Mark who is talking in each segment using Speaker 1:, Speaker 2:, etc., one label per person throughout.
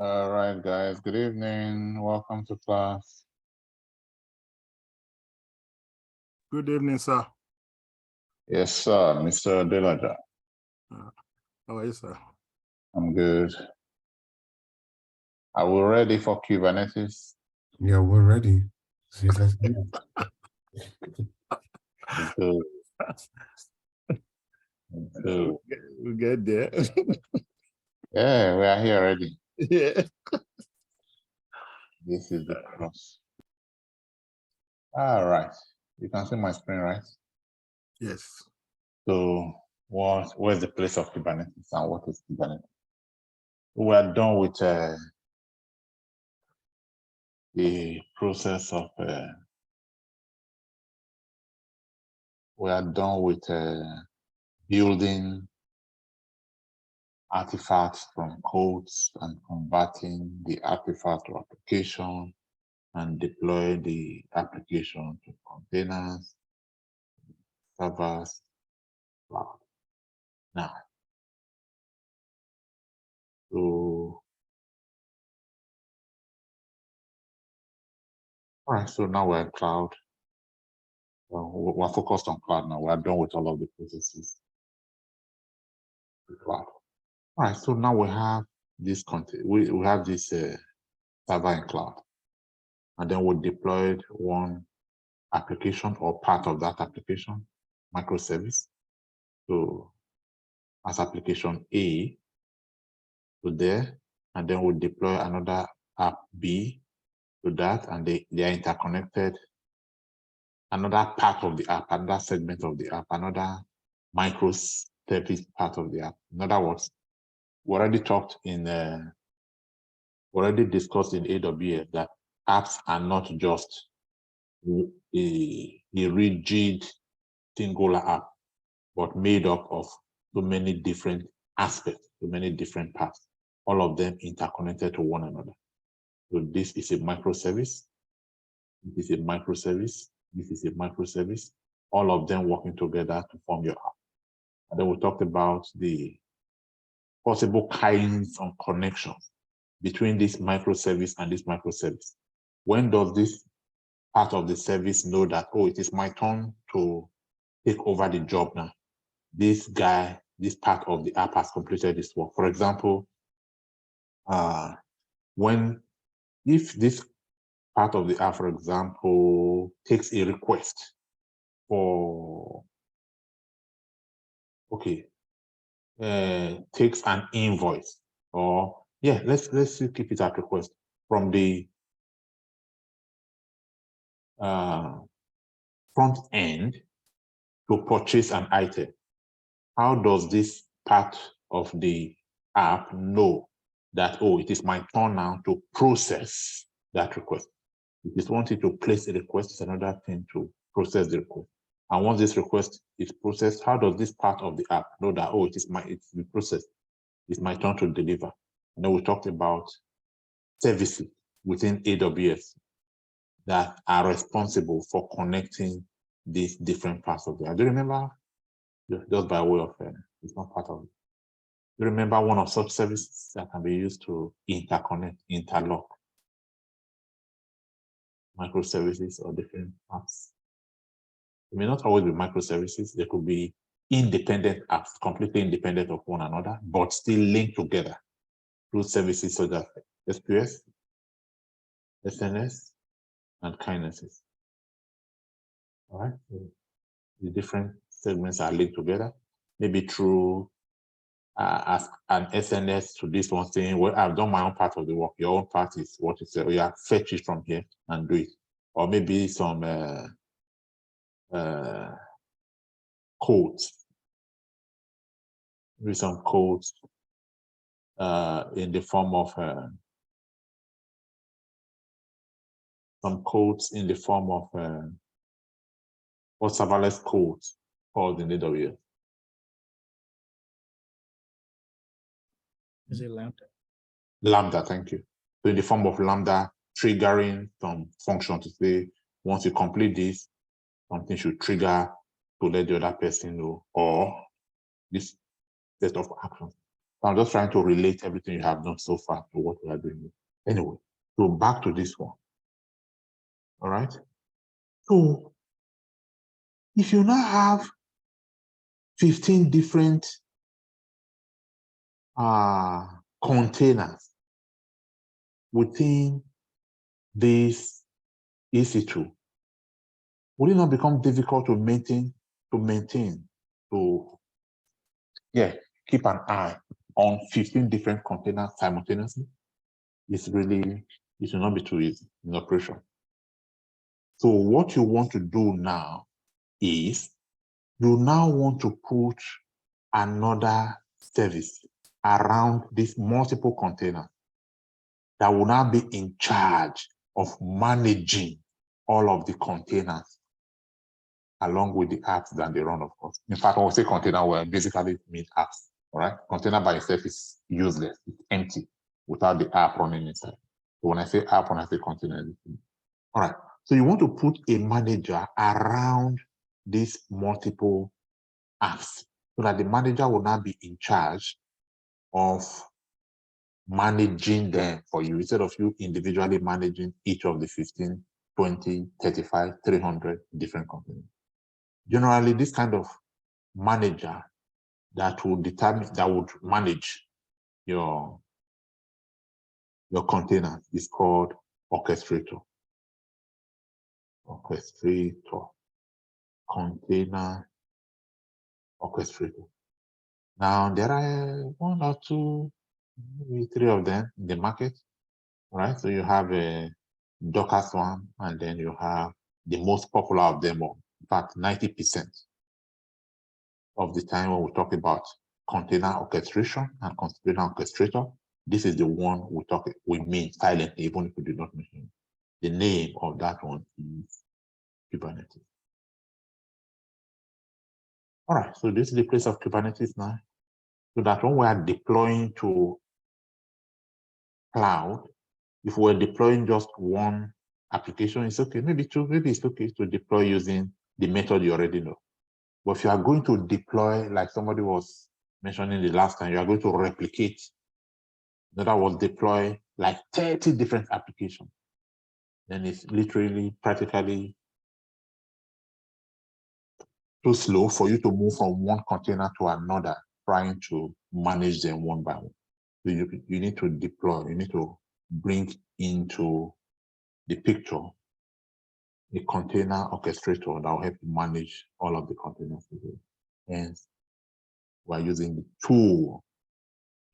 Speaker 1: All right, guys. Good evening. Welcome to class.
Speaker 2: Good evening, sir.
Speaker 1: Yes, sir, Mr. Delaja.
Speaker 2: How are you, sir?
Speaker 1: I'm good. Are we ready for Kubernetes?
Speaker 3: Yeah, we're ready. See, let's do
Speaker 1: Good. Good.
Speaker 2: We get there.
Speaker 1: Yeah, we are here already.
Speaker 2: Yeah.
Speaker 1: This is the cross. All right. You can see my screen, right?
Speaker 2: Yes.
Speaker 1: So, where's the place of Kubernetes and what is Kubernetes? We are done with the process of. We are done with building artifacts from codes and converting the artifact to application and deploy the application to containers, servers, cloud. Now, so, all right, so now we're in cloud. We're focused on cloud now. We're done with all of the processes. Cloud. All right, so now we have this content. We have this server in cloud, and then we deployed one application or part of that application, microservice. So as application A to there, and then we deploy another app B to that, and they are interconnected. Another part of the app, another segment of the app, another microservice part of the app. In other words, we already talked in, already discussed in AWS that apps are not just a rigid singular app, but made up of so many different aspects, so many different parts, all of them interconnected to one another. So this is a microservice, this is a microservice, this is a microservice, all of them working together to form your app. And then we talked about the possible kinds of connections between this microservice and this microservice. When does this part of the service know that, oh, it is my turn to take over the job now? This guy, this part of the app has completed this work. For example, if this part of the app, for example, takes a request for, takes an invoice, or yeah, let's keep it at request from the front end to purchase an item. How does this part of the app know that, oh, it is my turn now to process that request? It is one thing to place a request, it's another thing to process the request. And once this request is processed, how does this part of the app know that, oh, it's been processed, it's my turn to deliver? And then we talked about services within AWS that are responsible for connecting these different parts of the app. Do you remember, just by way of, it's not part of it. Do you remember one of such services that can be used to interconnect, interlock microservices or different apps? It may not always be microservices. They could be independent apps, completely independent of one another, but still linked together through services such as SQS, SNS, and kindnesses. All right, so the different segments are linked together, maybe through as an SNS to this one saying, well, I've done my own part of the work. Your own part is what you say. Oh, yeah, fetch it from here and do it. Or maybe some codes. Maybe some codes in the form of or serverless codes called in AWS.
Speaker 4: Is it Lambda?
Speaker 1: Lambda, thank you. So in the form of Lambda, triggering some function to say, once you complete this, something should trigger to let the other person know, or this set of actions. I'm just trying to relate everything you have done so far to what we are doing. Anyway, so back to this one. All right. So if you now have 15 different containers within this EC2, would it not become difficult to maintain, keep an eye on 15 different containers simultaneously? It should not be too easy in operation. So what you want to do now is you now want to put another service around these multiple containers that will now be in charge of managing all of the containers along with the apps that they run, of course. In fact, when we say container, we basically mean apps, all right? Container by itself is useless, it's empty without the app running inside. So when I say app, when I say container, all right. So you want to put a manager around these multiple apps so that the manager will now be in charge of managing them for you instead of you individually managing each of the 15, 20, 35, 300 different companies. Generally, this kind of manager that would manage your container is called orchestrator. Container orchestrator. Now, there are 1 or 2, maybe 3 of them in the market, right? So you have a Docker one, and then you have the most popular of them all. In fact, 90% of the time when we talk about container orchestration and container orchestrator, this is the one we mean silently, even if we do not mention it. The name of that one is Kubernetes. All right, so this is the place of Kubernetes now. So that when we are deploying to cloud, if we're deploying just one application, it's okay. Maybe 2, maybe it's okay to deploy using the method you already know. But if you are going to deploy, like somebody was mentioning the last time, you are going to replicate, in other words, deploy like 30 different applications, then it's literally, practically too slow for you to move from one container to another, trying to manage them one by one. So you need to deploy, you need to bring into the picture a container orchestrator that will help you manage all of the containers. Hence, we're using the tool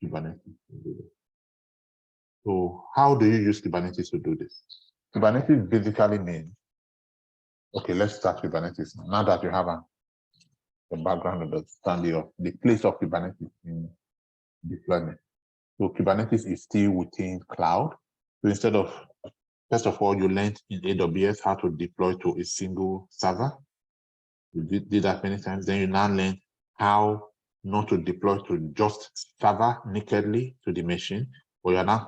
Speaker 1: Kubernetes to do this. So how do you use Kubernetes to do this? Kubernetes basically means, okay, let's start Kubernetes. Now that you have a background understanding of the place of Kubernetes in deployment. So Kubernetes is still within cloud. So instead of, first of all, you learned in AWS how to deploy to a single server. You did that many times. Then you now learn how not to deploy to just server nakedly to the machine, but you are now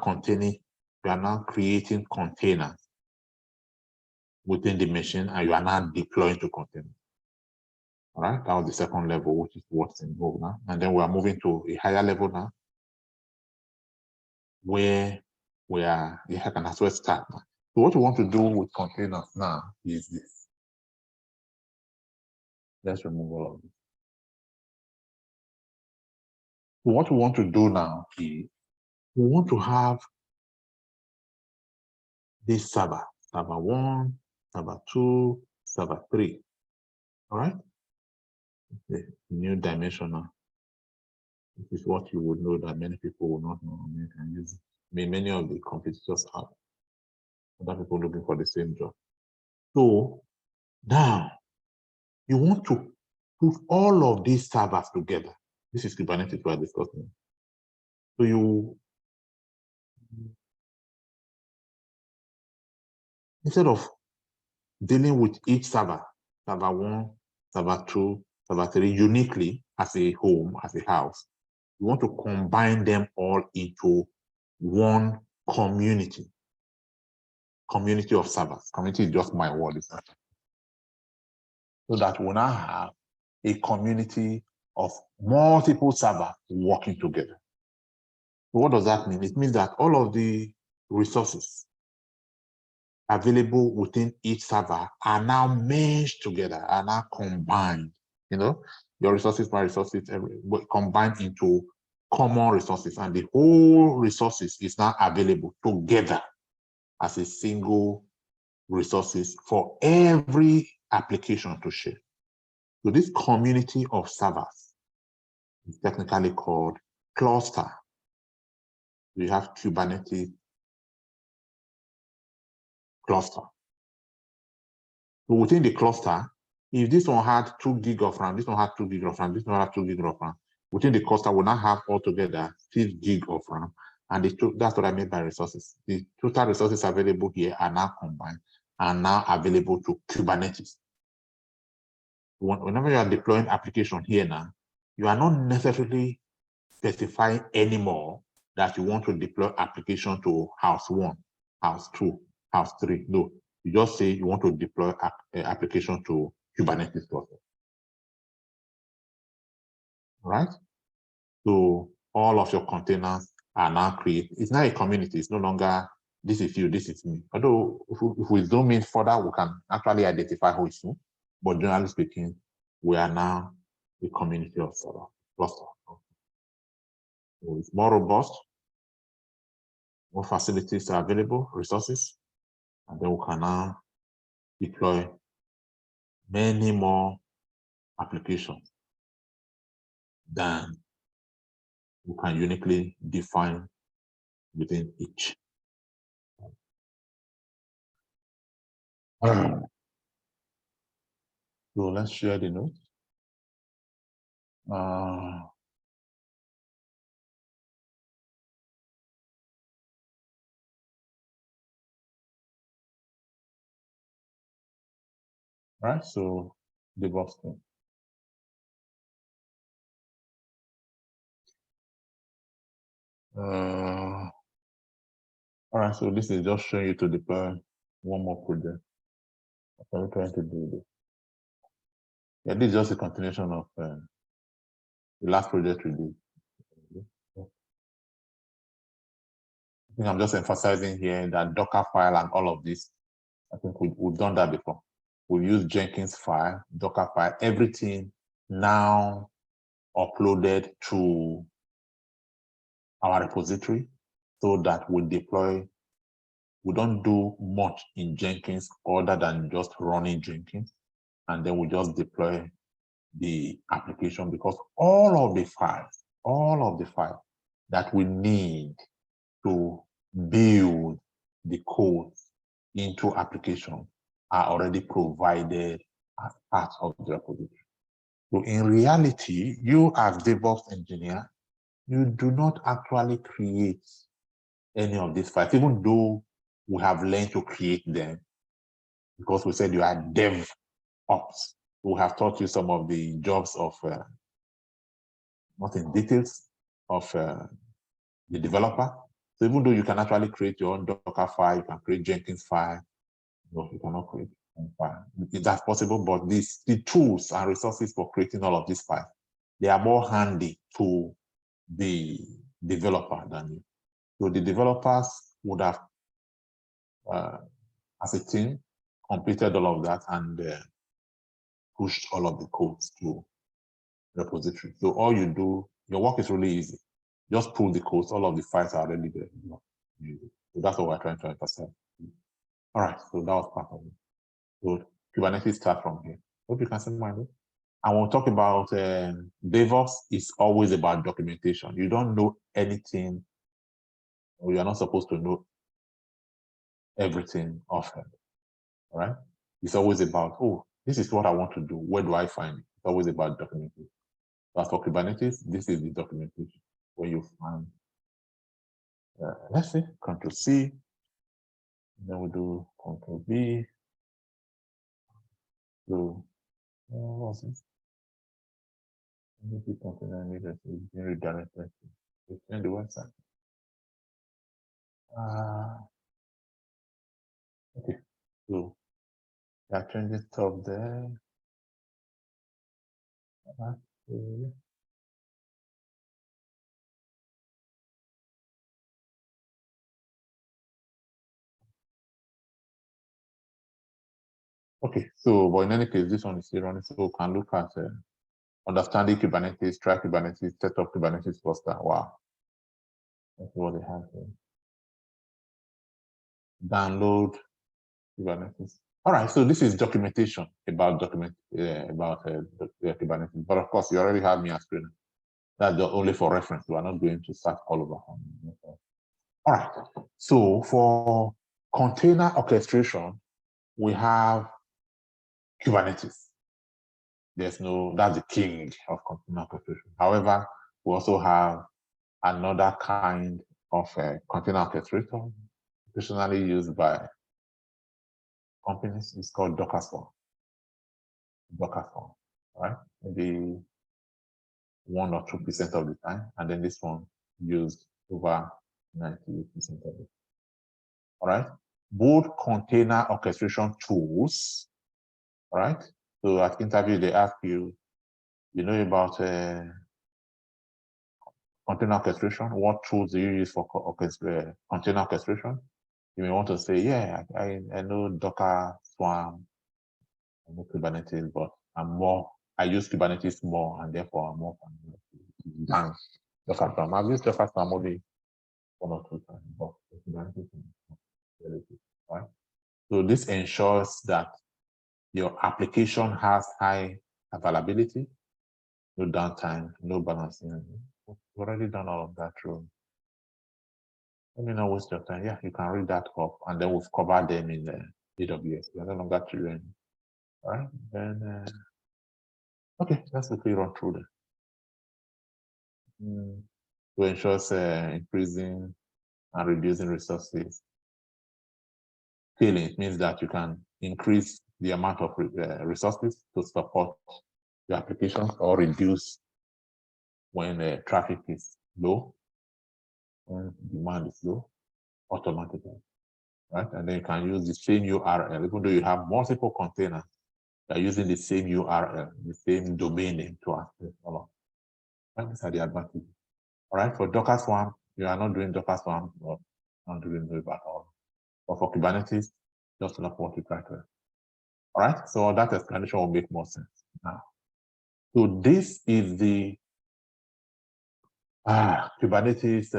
Speaker 1: creating containers within the machine, and you are now deploying to containers. All right, that was the second level, which is what's involved now. And then we are moving to a higher level now, where we are, you can as well start now. So what we want to do with containers now is this. Let's remove all of this. So what we want to do now is we want to have this server 1, server 2, server 3. All right, the new dimensional. This is what you would know that many people will not know. Many can use it. Many of the competitors have. Other people looking for the same job. So now you want to put all of these servers together. This is Kubernetes we are discussing. So you, instead of dealing with each server, server 1, server 2, server 3, uniquely as a home, as a house, you want to combine them all into one community of servers. Community is just my word. So that we now have a community of multiple servers working together. What does that mean? It means that all of the resources available within each server are now merged together, are now combined. Your resources, my resources, combined into common resources, and the whole resources is now available together as a single resources for every application to share. So this community of servers is technically called cluster. We have Kubernetes cluster. So within the cluster, if this one had 2 gig of RAM, this one had 2 gig of RAM, this one had 2 gig of RAM, within the cluster, we'll now have altogether 6 gig of RAM. And that's what I mean by resources. The total resources available here are now combined and now available to Kubernetes. Whenever you are deploying application here now, you are not necessarily specifying anymore that you want to deploy application to house 1, house 2, house 3. No, you just say you want to deploy application to Kubernetes cluster. Right? So all of your containers are now created. It's now a community. It's no longer this is you, this is me. Although if we zoom in further, we can actually identify who is who. But generally speaking, we are now a community of server cluster. So it's more robust, more facilities are available, resources, and then we can now deploy many more applications than we can uniquely define within each. So let's share the notes. Right, so DevOps2. All right, so this is just showing you to deploy one more project. What are we trying to do this? Yeah, this is just a continuation of the last project we did. I think I'm just emphasizing here that Docker file and all of this. I think we've done that before. We use Jenkins file, Docker file, everything now uploaded to our repository so that we deploy. We don't do much in Jenkins other than just running Jenkins, and then we just deploy the application because all of the files that we need to build the code into application are already provided as part of the repository. So in reality, you as DevOps engineer, you do not actually create any of these files, even though we have learned to create them because we said you are DevOps. We have taught you some of the jobs of, not in details, of the developer. So even though you can actually create your own Docker file, you can create Jenkins file, no, you cannot create a file. That's possible, but the tools and resources for creating all of these files, they are more handy to the developer than you. So the developers would have, as a team, completed all of that and pushed all of the codes to repository. So all you do, your work is really easy. Just pull the codes, all of the files are already there. So that's what we're trying to emphasize. All right, so that was part of it. So Kubernetes start from here. Hope you can see my notes. And we'll talk about DevOps is always about documentation. You don't know anything, or you're not supposed to know everything often. All right? It's always about, oh, this is what I want to do. Where do I find it? It's always about documentation. But for Kubernetes, this is the documentation where you find, let's see, Control C, then we do Control B. So, what's this? Maybe container needed to be redirected to change the website. Okay, so I change the top there. Okay. Okay, so but in any case, this one is still running, so we can look at understanding Kubernetes, try Kubernetes, set up Kubernetes cluster. Wow, that's what they have here. Download Kubernetes. All right, so this is documentation about Kubernetes, but of course you already have me as screen. That's only for reference. We are not going to start all over. All right, so for container orchestration, we have Kubernetes. That's the king of container orchestration. However, we also have another kind of container orchestrator, traditionally used by companies. It's called Docker Swarm. Right? Maybe 1 or 2% of the time, and then this one used over 98% of it. All right. Both container orchestration tools. All right. So at interview, they ask you, you know about container orchestration? What tools do you use for container orchestration? You may want to say, yeah, I know Docker, Swarm, I know Kubernetes, but I use Kubernetes more, and therefore I'm more familiar with Docker Swarm. I've used Docker Swarm only 1 or 2 times, but Kubernetes is relative, right? So this ensures that your application has high availability, no downtime, no balancing. We've already done all of that through. Let me not waste your time. Yeah, you can read that up, and then we've covered them in the AWS. We're no longer children. All right, then okay, let's quickly run through them. To ensure increasing and reducing resources. Scaling, it means that you can increase the amount of resources to support your applications, or reduce when traffic is low, when demand is low, automatically, right? And then you can use the same URL, even though you have multiple containers, you're using the same URL, the same domain name to access all of them. These are the advantages. All right, for Docker Swarm, you are not doing Docker Swarm, or not doing it at all. But for Kubernetes, just enough what you try to. All right, so that explanation will make more sense now. So this is the Kubernetes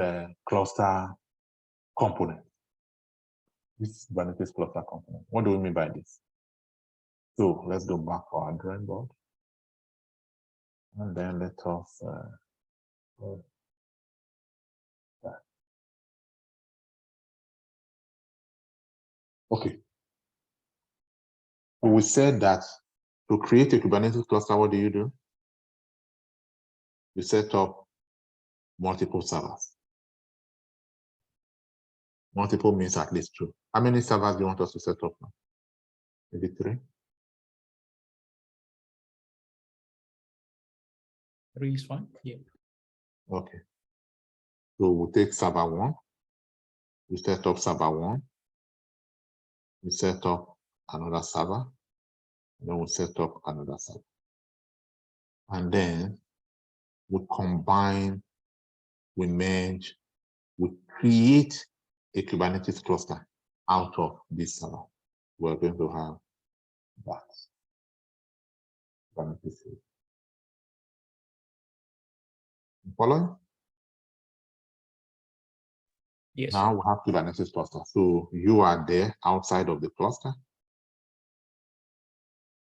Speaker 1: cluster component. This is Kubernetes cluster component. What do we mean by this? So let's go back to our drawing board, and then let us okay. So we said that to create a Kubernetes cluster, what do? You set up multiple servers. Multiple means at least 2. How many servers do you want us to set up now? Maybe 3?
Speaker 4: 3 is fine. Yeah.
Speaker 1: Okay. So we'll take server 1. We set up server 1. We set up another server. And then we'll set up another server. And then we combine, we merge, we create a Kubernetes cluster out of this server. We're going to have that. Kubernetes. Following?
Speaker 4: Yes.
Speaker 1: Now we have Kubernetes cluster. So you are there outside of the cluster,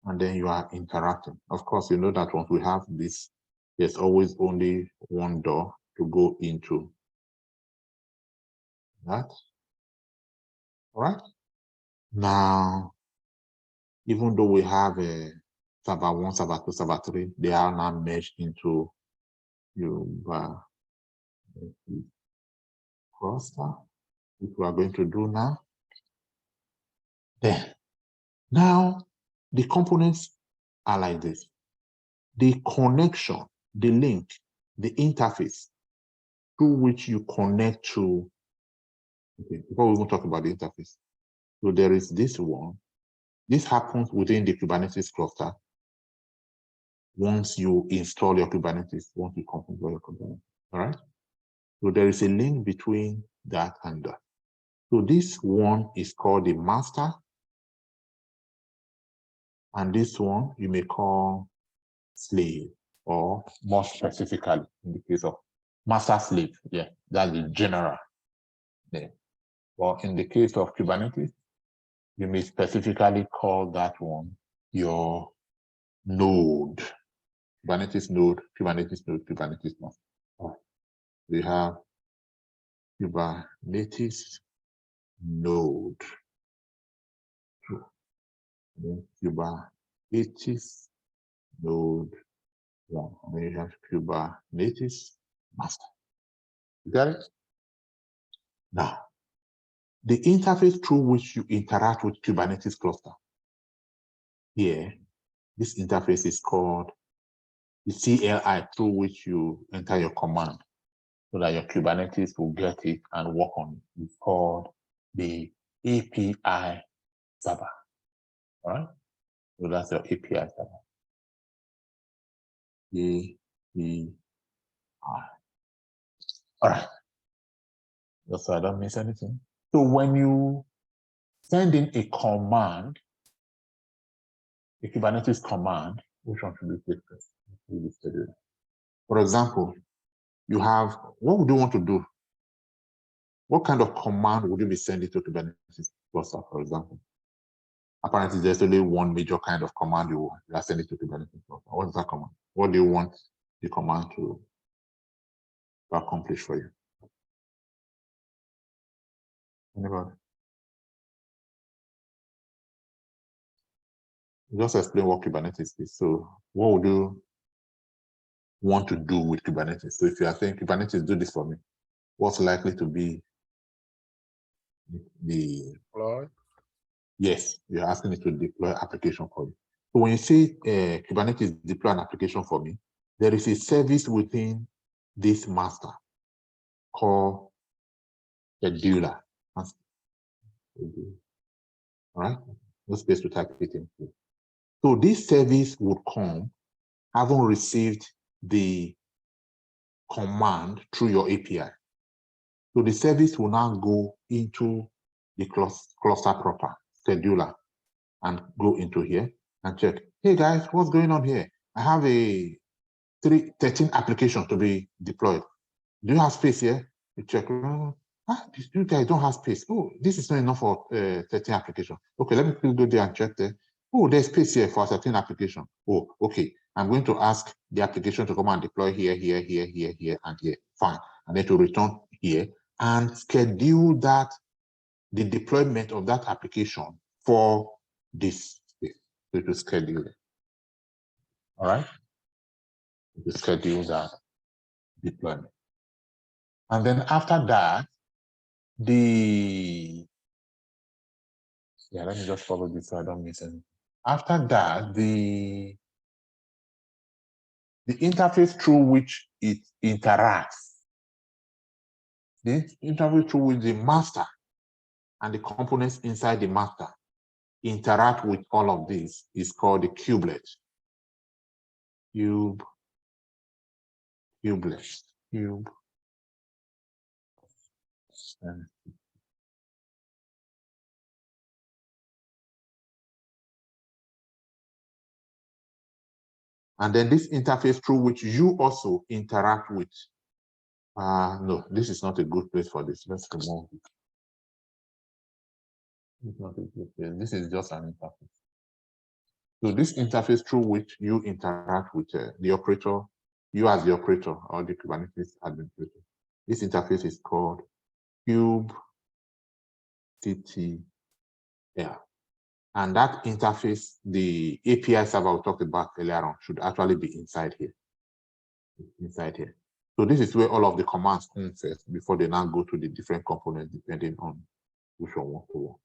Speaker 1: and then you are interacting. Of course, you know that once we have this, there's always only one door to go into that. All right. Now, even though we have a server 1, server 2, server 3, they are now merged into your cluster, which we are going to do now. Then, now the components are like this. The connection, the link, the interface through which you connect to, okay, before we even talk about the interface. So there is this one. This happens within the Kubernetes cluster once you install your Kubernetes, once you configure your Kubernetes, all right? So there is a link between that and that. So this one is called the master, And this one you may call slave, or more specifically, in the case of master slave, yeah, that's the general name. Or in the case of Kubernetes, you may specifically call that one your node. Kubernetes node, Kubernetes node, Kubernetes node. We have Kubernetes node. Then Kubernetes node 1. And then you have Kubernetes master. You got it? Now, the interface through which you interact with Kubernetes cluster. Here, this interface is called the CLI, through which you enter your command so that your Kubernetes will get it and work on it. It's called the API server. All right? So that's your API server. API. All right. Just so I don't miss anything. So when you send in a command, a Kubernetes command, which one should we take first? For example, you have, what would you want to do? What kind of command would you be sending to Kubernetes cluster, for example? Apparently, there's only one major kind of command you are sending to Kubernetes cluster. What is that command? What do you want the command to accomplish for you? Anybody? Just explain what Kubernetes is. So what would you want to do with Kubernetes? So if you are saying Kubernetes, do this for me, what's likely to be the
Speaker 2: Deploy.
Speaker 1: Yes, you're asking it to deploy application for you. So when you say Kubernetes deploy an application for me, there is a service within this master called scheduler. All right, no space to type it in. So this service would come having received the command through your API. So the service will now go into the cluster proper, scheduler, and go into here and check, hey guys, what's going on here? I have a 13 applications to be deployed. Do you have space here? You check, you guys don't have space. Oh, this is not enough for 13 applications. Okay, let me go there and check there. Oh, there's space here for 13 applications. Oh, okay. I'm going to ask the application to come and deploy here, here, here, here, here, and here. Fine. And then to return here and schedule that, the deployment of that application for this space. So to schedule it. All right? To schedule that deployment. And then after that, let me just follow this so I don't miss anything. After that, the interface through which it interacts, the interface through which the master and the components inside the master interact with all of this is called the kubelet. Kubelet. And then this interface through which you also interact with. No, this is not a good place for this. Let's remove it. It's not a good place. This is just an interface. So this interface through which you interact with the operator, you as the operator or the Kubernetes administrator, this interface is called kubectl. And that interface, the API server we talked about earlier on, should actually be inside here. So this is where all of the commands come first before they now go to the different components depending on which one wants to work.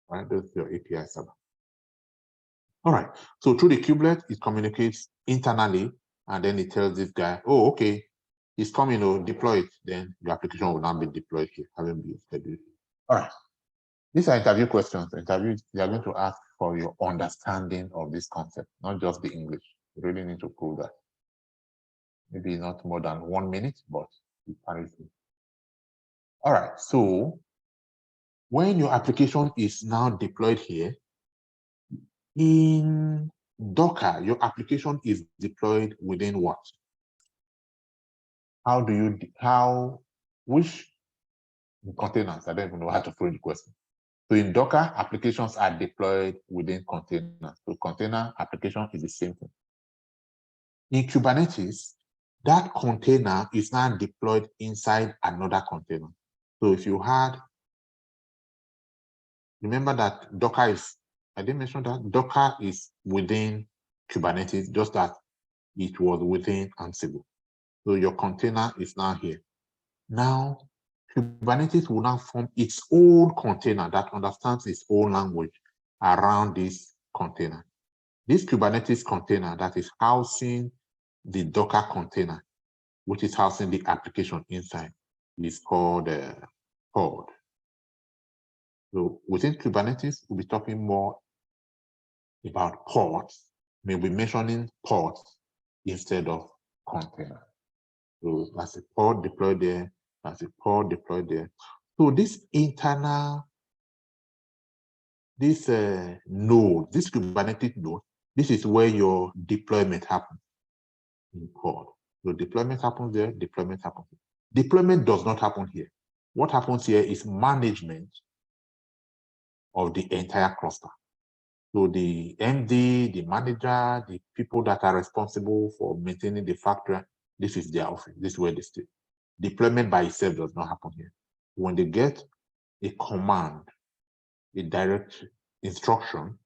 Speaker 1: Right? That's your API server. All right. So through the kubelet, it communicates internally, and then it tells this guy, oh, okay, it's coming, deploy it. Then the application will now be deployed here, having been scheduled. All right. These are interview questions. Interviews, they are going to ask for your understanding of this concept, not just the English. You really need to prove that. Maybe not more than 1 minute, but it carries it. All right. So when your application is now deployed here, In Docker, your application is deployed within what? Which containers? I don't even know how to phrase the question. So in Docker, applications are deployed within containers. So container application is the same thing. In Kubernetes, that container is now deployed inside another container. So if you had, remember that Docker is, I didn't mention that Docker is within Kubernetes, just that it was within Ansible. So your container is now here. Now, Kubernetes will now form its own container that understands its own language around this container. This Kubernetes container that is housing the Docker container, which is housing the application inside, is called pod. So within Kubernetes, we'll be talking more about pods. We'll be mentioning pods instead of container. So that's a pod deployed there, that's a pod deployed there. So this internal, this node, this Kubernetes node, this is where your deployment happens in pod. So deployment happens there, deployment happens here. Deployment does not happen here. What happens here is management of the entire cluster. So the MD, the manager, the people that are responsible for maintaining the factory, this is their office, this is where they stay. Deployment by itself does not happen here. When they get a command, a direct instruction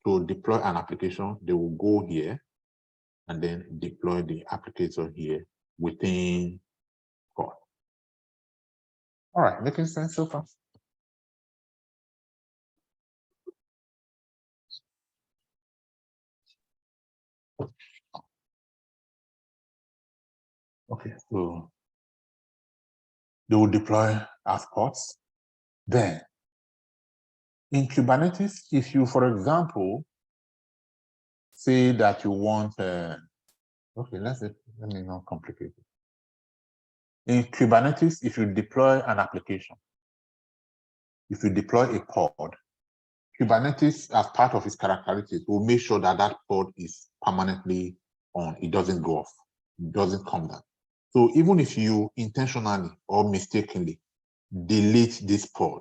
Speaker 1: to deploy an application, they will go here and then deploy the application here within pod. All right, making sense so far? Okay, so they will deploy as pods. Then in Kubernetes, if you, for example, say that you want, okay, let me not complicate it. In Kubernetes, if you deploy an application, if you deploy a pod, Kubernetes, as part of its characteristics, will make sure that that pod is permanently on. It doesn't go off. It doesn't come down. So even if you intentionally or mistakenly delete this pod,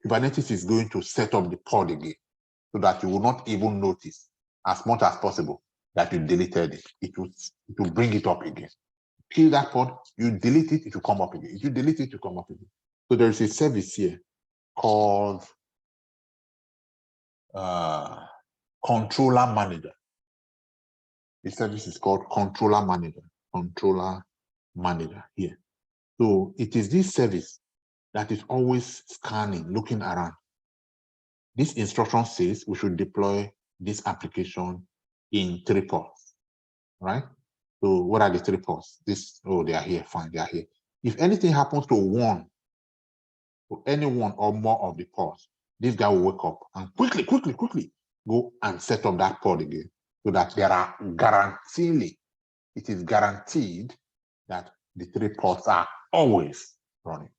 Speaker 1: Kubernetes is going to set up the pod again so that you will not even notice as much as possible that you deleted it. It will bring it up again. Kill that pod, you delete it, it will come up again. If you delete it, it will come up again. So there is a service here called Controller Manager. The service is called Controller Manager. Controller Manager here. So it is this service that is always scanning, looking around. This instruction says we should deploy this application in 3 pods, right? So what are the 3 pods? They are here, fine, they are here. If anything happens to any one or more of the pods, this guy will wake up and quickly go and set up that pod again, so that it is guaranteed that the 3 pods are always running.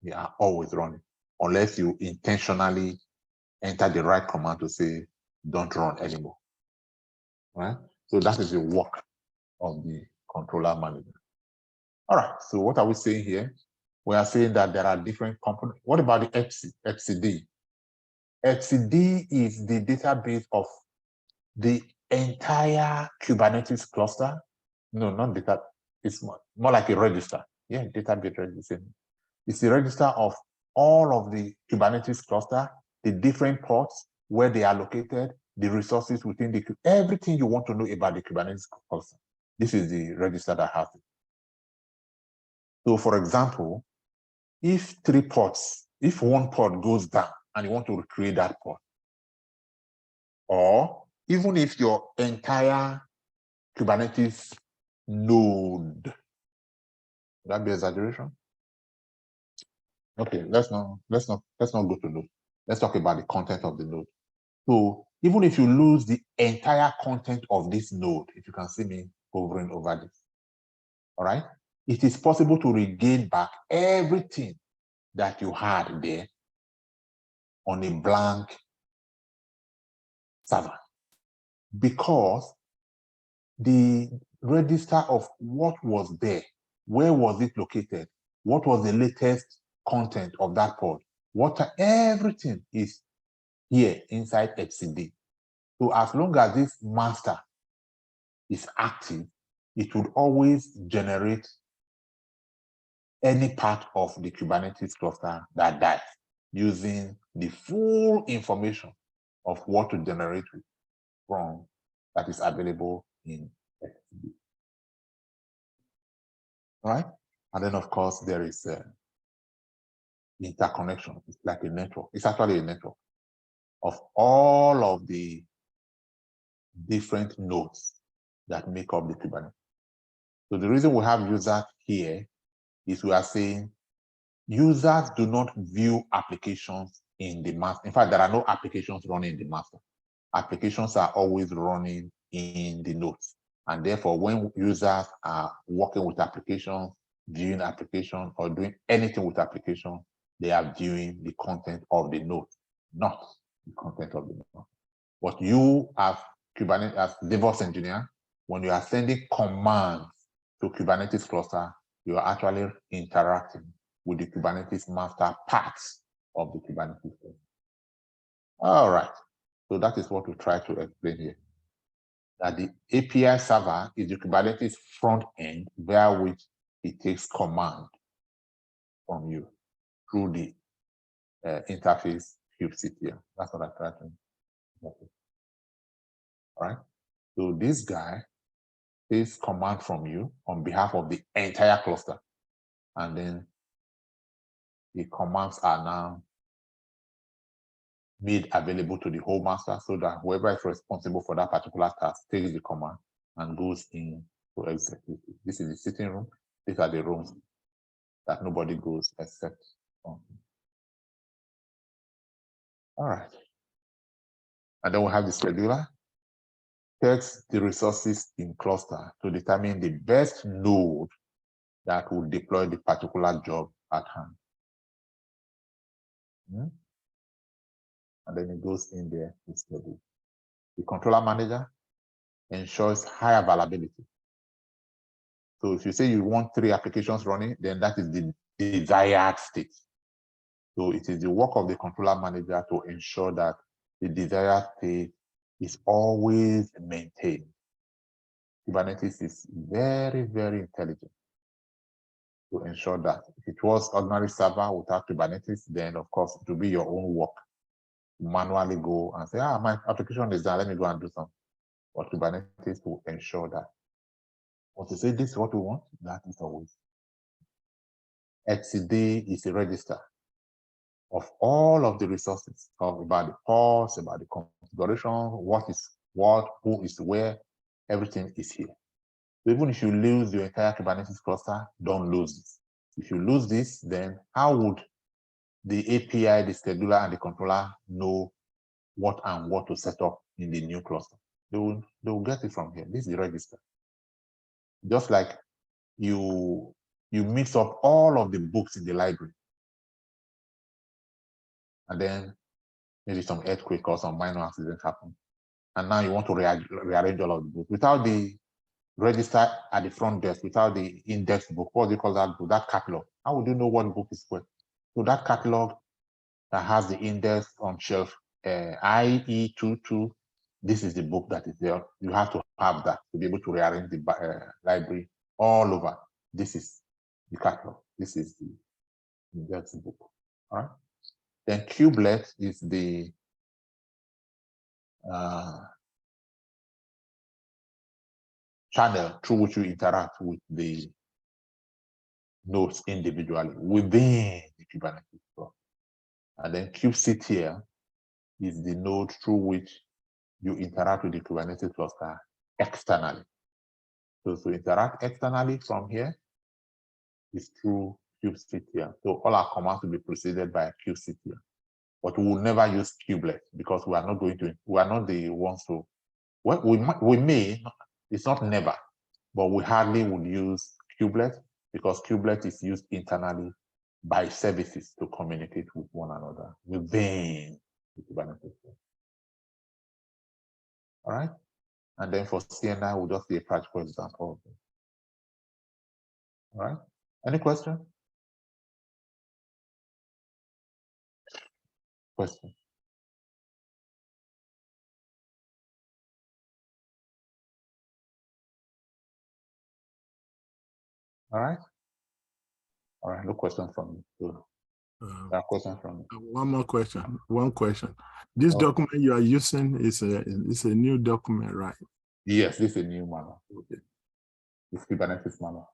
Speaker 1: They are always running, unless you intentionally enter the right command to say, don't run anymore, right? So that is the work of the controller manager. All right, so what are we saying here? We are saying that there are different components. What about the etcd? Etcd is the database of the entire Kubernetes cluster. No, not data. It's more like a register. Yeah, database register. It's the register of all of the Kubernetes cluster, the different ports, where they are located, the resources within the, everything you want to know about the Kubernetes cluster. This is the register that has it. So for example, if 3 ports, if 1 port goes down and you want to recreate that port, or even if your entire Kubernetes node, would that be exaggeration? Okay, let's not go to node. Let's talk about the content of the node. So even if you lose the entire content of this node, if you can see me hovering over this, all right, it is possible to regain back everything that you had there on a blank server, because the register of what was there, where was it located, what was the latest content of that pod, everything is here inside etcd. So as long as this master is active, it would always generate any part of the Kubernetes cluster that dies using the full information of what to generate from that is available in etcd. Right? And then, of course, there is interconnection. It's like a network. It's actually a network of all of the different nodes that make up the Kubernetes. So the reason we have users here is we are saying users do not view applications in the master. In fact, there are no applications running in the master. Applications are always running in the nodes. And therefore, when users are working with applications, viewing application, or doing anything with application, they are viewing the content of the node, not the content of the node. But you, as Kubernetes, as DevOps engineer, when you are sending commands to Kubernetes cluster, you are actually interacting with the Kubernetes master parts of the Kubernetes cluster. All right. So that is what we try to explain here. That the API server is the Kubernetes front end via which it takes command from you through the interface kubectl. That's what I try to do. All right. So this guy takes command from you on behalf of the entire cluster. And then the commands are now made available to the whole master so that whoever is responsible for that particular task takes the command and goes in to execute it. This is the sitting room. These are the rooms that nobody goes except on. All right. And then we have the scheduler. Takes the resources in cluster to determine the best node that will deploy the particular job at hand. And then it goes in there to schedule. The controller manager ensures high availability. So if you say you want 3 applications running, then that is the desired state. So it is the work of the controller manager to ensure that the desired state is always maintained. Kubernetes is very, very intelligent to ensure that. If it was ordinary server without Kubernetes, then of course it will be your own work. Manually go and say, my application is done, let me go and do something. But Kubernetes will ensure that. Once you say this is what we want, that is always. etcd is a register of all of the resources, about the pods, about the configuration, what is what, who is where, everything is here. So even if you lose your entire Kubernetes cluster, don't lose this. If you lose this, then how would the API, the scheduler, and the controller know what and what to set up in the new cluster? They will get it from here. This is the register. Just like you mix up all of the books in the library, and then maybe some earthquake or some minor accident happen, and now you want to rearrange all of the books without the register at the front desk, without the index book. What do you call that book? That catalog. How would you know what book is where? So that catalog that has the index on shelf IE22, this is the book that is there. You have to have that to be able to rearrange the library all over. This is the catalog. This is the index book. All right. Then kubelet is the channel through which you interact with the nodes individually within the Kubernetes cluster. And then kubectl is the node through which you interact with the Kubernetes cluster externally. So to interact externally from here is through kubectl. So all our commands will be preceded by kubectl. But we will never use kubelet because we are not going to, we are not the ones to, well, we may, it's not never, but we hardly would use kubelet because kubelet is used internally by services to communicate with one another within the Kubernetes. All right. And then for CNI, we'll just see a practical example of it. All right. Any question? Question? All right. All right. No question from me. So, there are questions from me.
Speaker 2: One more question. One question. This document you are using is a new document, right?
Speaker 1: Yes, this is a new manual. Okay. It's Kubernetes manual.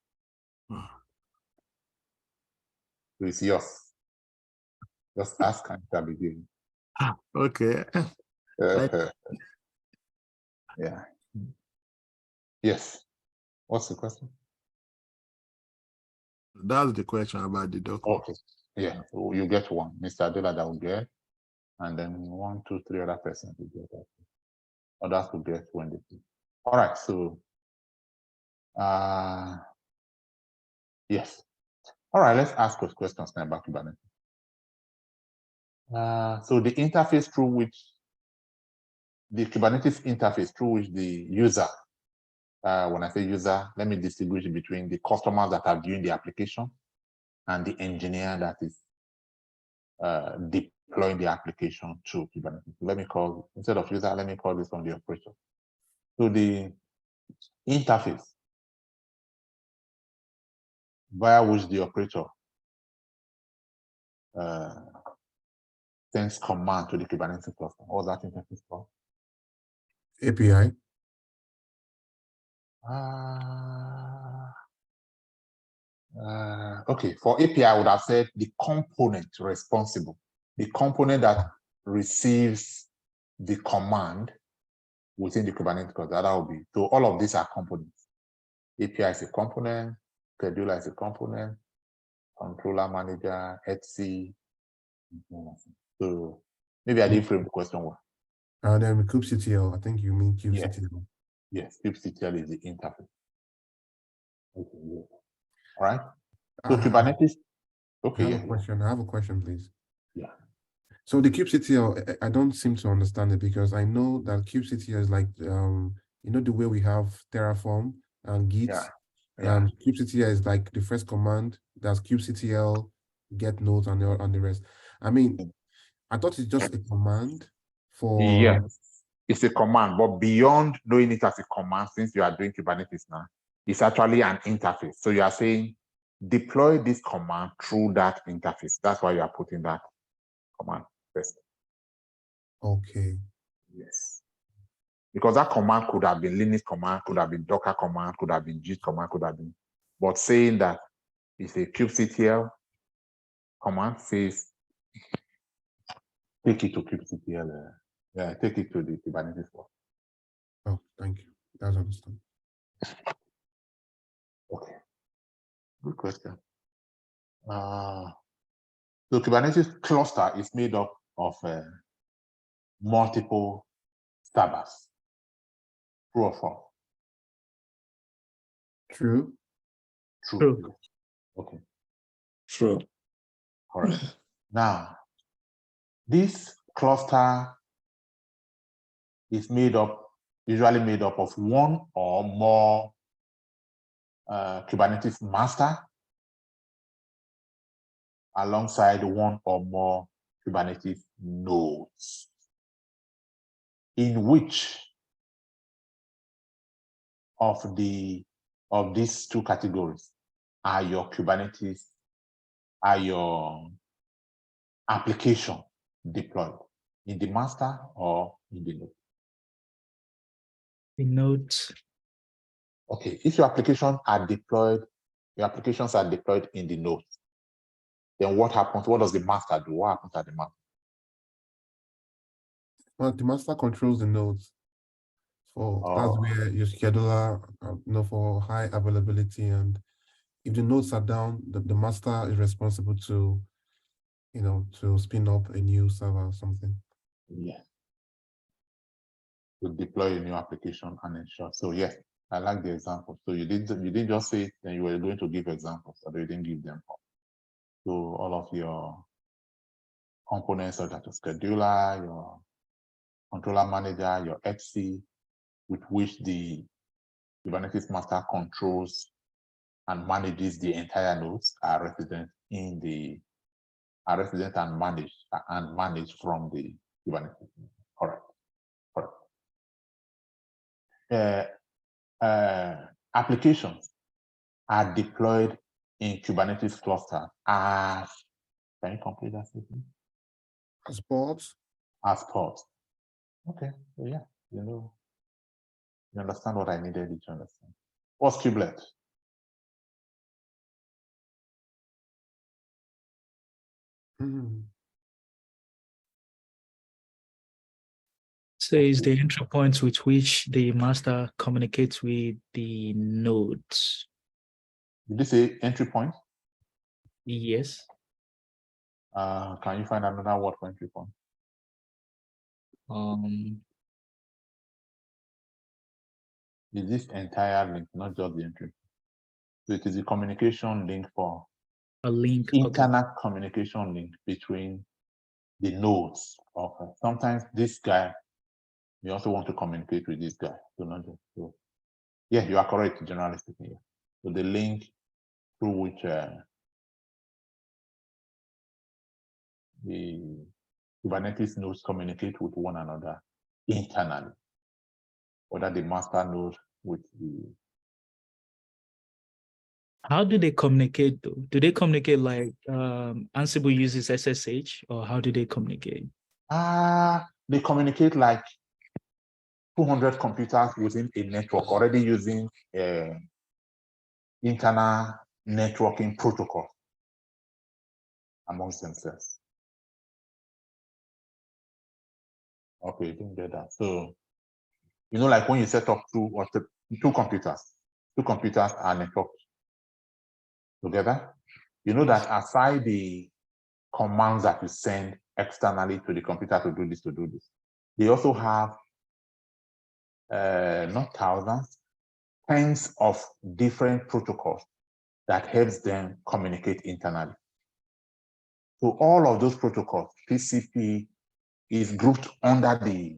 Speaker 1: So it's yours. Just ask and it shall be given.
Speaker 2: Okay.
Speaker 1: Yeah. Yes. What's the question?
Speaker 2: That's the question about the document.
Speaker 1: Okay. Yeah. So you get one. Mr. Adela that will get, and then 1, 2, 3 other persons will get that. Others will get when they do. All right. So yes. All right, let's ask those questions now about Kubernetes. So the interface through which the Kubernetes interface through which the user, when I say user, let me distinguish between the customers that are viewing the application and the engineer that is deploying the application to Kubernetes. Let me call, instead of user, let me call this one the operator. So the interface via which the operator sends command to the Kubernetes cluster. What's that interface called?
Speaker 3: API.
Speaker 1: Okay, for API, I would have said the component responsible, the component that receives the command within the Kubernetes cluster. That will be, so all of these are components. API is a component, scheduler is a component, controller manager, etc. So maybe I didn't frame the question well.
Speaker 3: Then kubectl, I think you mean kubectl.
Speaker 1: Yes, kubectl is the interface. Okay, yeah. All right. So Kubernetes. Okay,
Speaker 3: I have a question, please.
Speaker 1: Yeah.
Speaker 3: So the kubectl, I don't seem to understand it because I know that kubectl is like you know the way we have Terraform and Git.
Speaker 1: Yeah.
Speaker 3: Kubectl is like the first command. That's kubectl get nodes and the rest. I mean, I thought it's just a command for.
Speaker 1: Yes, it's a command, but beyond knowing it as a command, since you are doing Kubernetes now, it's actually an interface. So you are saying deploy this command through that interface. That's why you are putting that command first.
Speaker 3: Okay.
Speaker 1: Yes. Because that command could have been Linux command, could have been Docker command, could have been Git command, could have been. But saying that it's a kubectl command says take it to kubectl. Take it to the Kubernetes world.
Speaker 3: Oh, thank you. That's understood.
Speaker 1: Okay. Good question. The Kubernetes cluster is made up of multiple servers. True or false?
Speaker 3: True.
Speaker 4: True.
Speaker 1: Okay.
Speaker 5: True.
Speaker 1: All right. Now, this cluster is usually made up of one or more Kubernetes master alongside one or more Kubernetes nodes, in which of these two categories are your Kubernetes, are your application deployed in the master or in the node?
Speaker 4: The nodes.
Speaker 1: Okay, if your applications are deployed in the node, then what happens? What does the master do? What happens at the master?
Speaker 3: Well, the master controls the nodes. So that's where your scheduler, for high availability, and if the nodes are down, the master is responsible to, to spin up a new server or something.
Speaker 1: Yeah. To deploy a new application and ensure. So yes, I like the example. So you didn't just say it, and you were going to give examples, but you didn't give them all. So all of your components, such as your scheduler, your controller manager, your etc., with which the Kubernetes master controls and manages the entire nodes are resident and managed from the Kubernetes. Correct. Applications are deployed in Kubernetes cluster as, can you complete that statement?
Speaker 3: As pods?
Speaker 1: As pods. Okay, so yeah, you understand what I needed you to understand. What's kubelet?
Speaker 4: So is the entry point with which the master communicates with the nodes.
Speaker 1: Did you say entry point?
Speaker 4: Yes.
Speaker 1: Can you find another word for entry point? Is this entire link, not just the entry? So it is a communication link for
Speaker 4: a link,
Speaker 1: internal communication link between the nodes. Okay. Sometimes this guy, you also want to communicate with this guy. So not just so. Yeah, you are correct, generally speaking. Yeah. So the link through which the Kubernetes nodes communicate with one another internally, whether the master node with the.
Speaker 4: How do they communicate though? Do they communicate like Ansible uses SSH, or how do they communicate?
Speaker 1: They communicate like 200 computers within a network already using internal networking protocol amongst themselves. Okay, you didn't get that. So, like when you set up two computers are networked together. You know that aside the commands that you send externally to the computer to do this, they also have not thousands, tens of different protocols that helps them communicate internally. So all of those protocols, TCP is grouped under the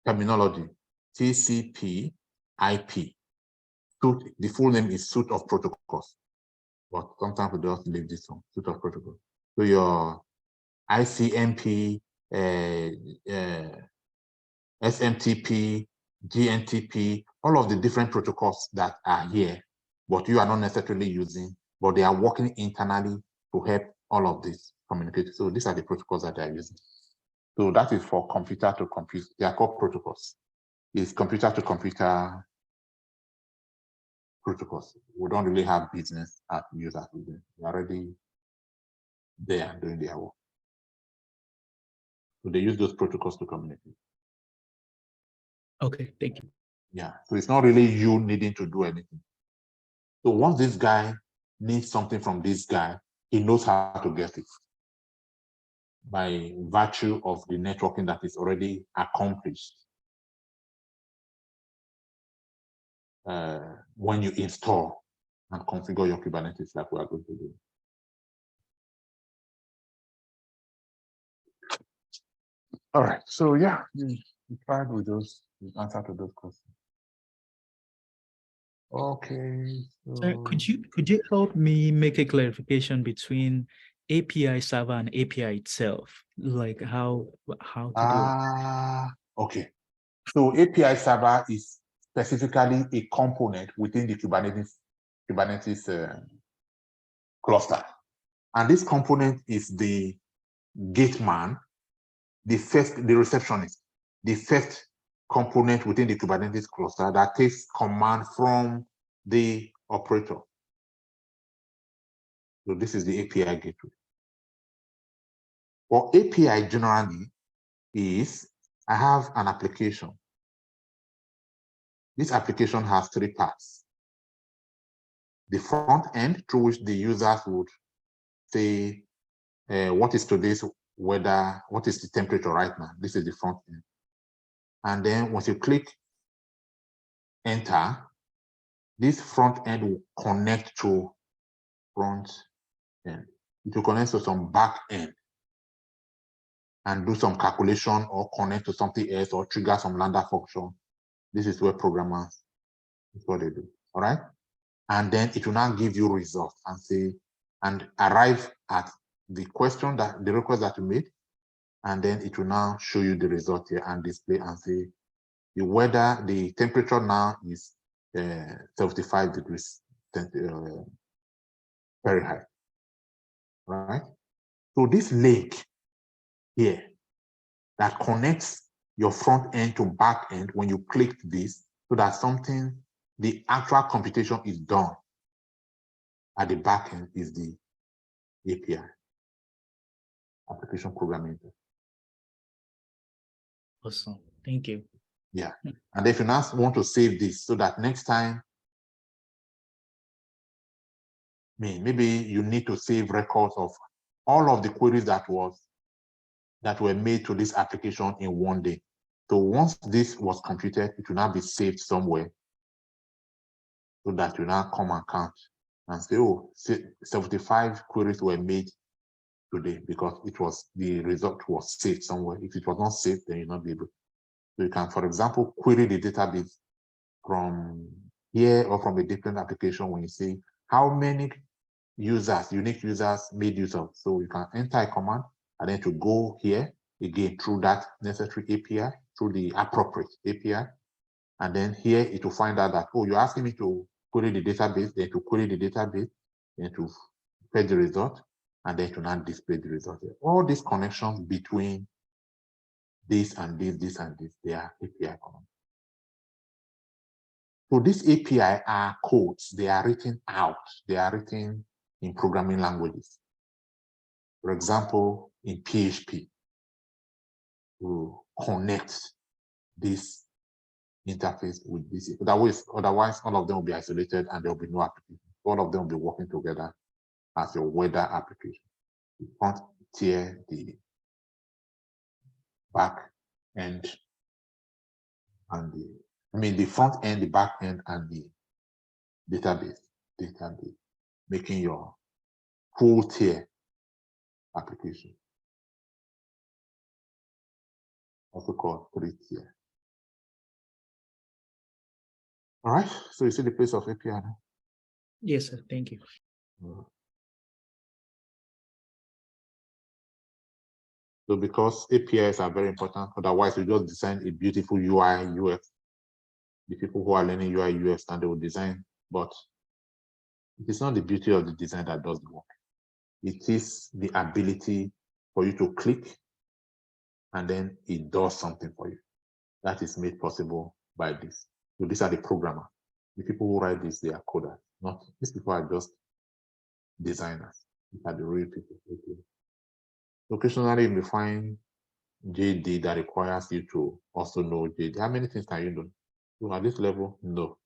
Speaker 1: terminology TCP IP. So the full name is suite of protocols, but sometimes we just leave this one, suite of protocols. So your ICMP, SMTP, GNTP, all of the different protocols that are here, but you are not necessarily using, but they are working internally to help all of this communicate. So these are the protocols that they are using. So that is for computer to computer. They are called protocols. It's computer to computer protocols. We don't really have business at users with them. They're already there doing their work. So they use those protocols to communicate.
Speaker 4: Okay, thank you.
Speaker 1: Yeah, so it's not really you needing to do anything. So once this guy needs something from this guy, he knows how to get it by virtue of the networking that is already accomplished when you install and configure your Kubernetes like we are going to do. All right, so yeah, we tried with those, we answered to those questions. Okay. So
Speaker 4: could you help me make a clarification between API server and API itself, like how to do?
Speaker 1: Okay. So API server is specifically a component within the Kubernetes cluster, and this component is the gate man, the receptionist, the first component within the Kubernetes cluster that takes command from the operator. So this is the API gateway. Or API generally is, I have an application. This application has three parts. The front end, through which the users would say, what is today's weather, what is the temperature right now? This is the front end. And then once you click enter, this front end will connect to front end. It will connect to some back end. and do some calculation or connect to something else or trigger some lambda function. This is where programmers, is what they do, all right? And then it will now give you results and say, and arrive at the question that, the request that you made, and then it will now show you the result here and display and say, the weather, the temperature now is 75 degrees Fahrenheit, right? So this link here that connects your front end to back end when you click this, so that something, the actual computation is done at the back end is the API, application programming.
Speaker 4: Awesome. Thank you.
Speaker 1: Yeah. And if you now want to save this so that next time, maybe you need to save records of all of the queries that were made to this application in one day. So once this was computed, it will now be saved somewhere so that you now come and count and say, oh, 75 queries were made today because it was, the result was saved somewhere. If it was not saved, then you'll not be able. So you can, for example, query the database from here or from a different application when you say how many users, unique users made use of. So you can enter a command and then to go here again through that necessary API, through the appropriate API. And then here it will find out that, oh, you're asking me to query the database, then to query the database, then to fetch the result, and then to now display the result here. All these connections between this and this and this, they are API commands. So these API are codes. They are written out. They are written in programming languages. For example, in PHP, to connect this interface with this. Otherwise, all of them will be isolated and there will be no application. All of them will be working together as your weather application. The front tier, the back end, and the front end, the back end, and the database, making your full tier application. Also called 3-tier. All right, so you see the place of API now?
Speaker 4: Yes, sir. Thank you.
Speaker 1: So because APIs are very important, otherwise you just design a beautiful UI, UX. The people who are learning UI, UX, and they will design, but it is not the beauty of the design that does the work. It is the ability for you to click and then it does something for you. That is made possible by this. So these are the programmers. The people who write this, they are coders. Not these people are just designers. These are the real people. Occasionally, you may find JD that requires you to also know JD. How many things can you do? So at this level, no.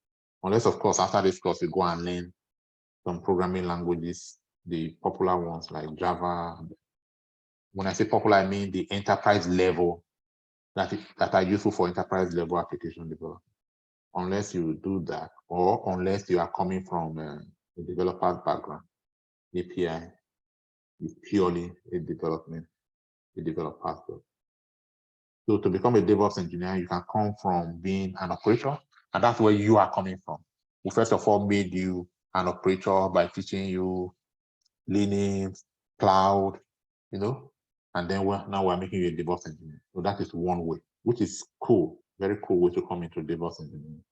Speaker 1: Unless, of course, after this course, you go and learn some programming languages, the popular ones like Java. When I say popular, I mean the enterprise level that are useful for enterprise level application development. Unless you do that, or unless you are coming from a developer's background, API is purely a developer's job. So to become a DevOps engineer, you can come from being an operator, and that's where you are coming from. We first of all made you an operator by teaching you Linux, cloud, and then now we're making you a DevOps engineer. So that is one way, which is cool, very cool way to come into DevOps engineering.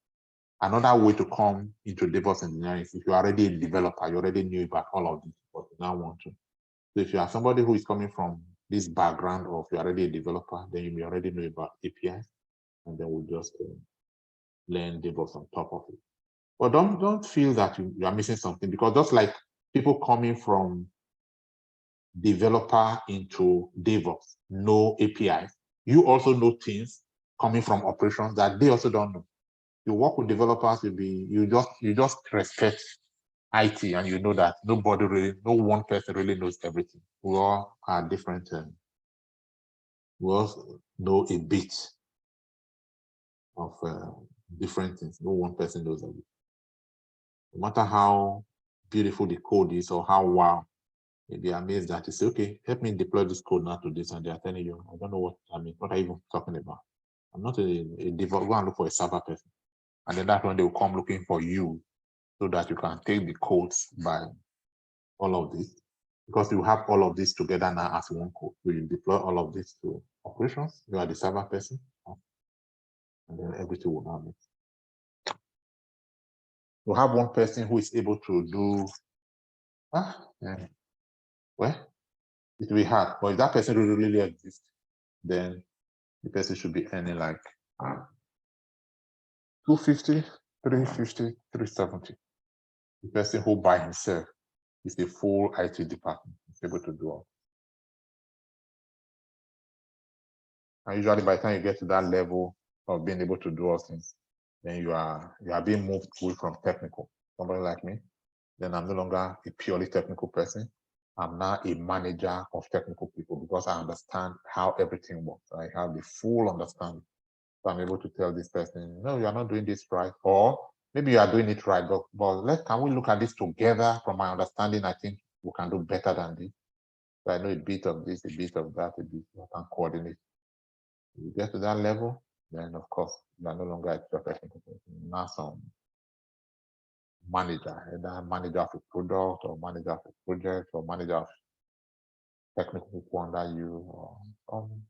Speaker 1: Another way to come into DevOps engineering is if you're already a developer, you already knew about all of this, but you now want to. So if you are somebody who is coming from this background of you're already a developer, then you may already know about APIs, and then we'll just learn DevOps on top of it. But don't feel that you are missing something, because just like people coming from developer into DevOps know APIs, you also know things coming from operations that they also don't know. You work with developers, you just respect IT, and you know that no one person really knows everything. We all are different. We all know a bit of different things. No one person knows everything. No matter how beautiful the code is or how wow You'll be amazed that you say, okay, help me deploy this code now to this, and they are telling you, I don't know what what are you even talking about? I'm not a developer. Go and look for a server person. And then that's when they will come looking for you so that you can take the codes by all of this. Because you have all of this together now as one code. So you deploy all of this to operations. You are the server person. And then everything will now make. You have one person who is able to do, well, it will be hard. But if that person really exists, then the person should be earning like 250, 350, 370. The person who by himself is the full IT department, is able to do all. And usually by the time you get to that level of being able to do all things, then you are being moved away from technical. Somebody like me, then I'm no longer a purely technical person. I'm now a manager of technical people because I understand how everything works. I have the full understanding. So I'm able to tell this person, no, you are not doing this right. Or maybe you are doing it right, but can we look at this together? From my understanding, I think we can do better than this. So I know a bit of this, a bit of that, a bit, I can coordinate. You get to that level, then of course, you are no longer a pure technical person. Now some manager, either manager of a product or manager of a project or manager of technical people under you or some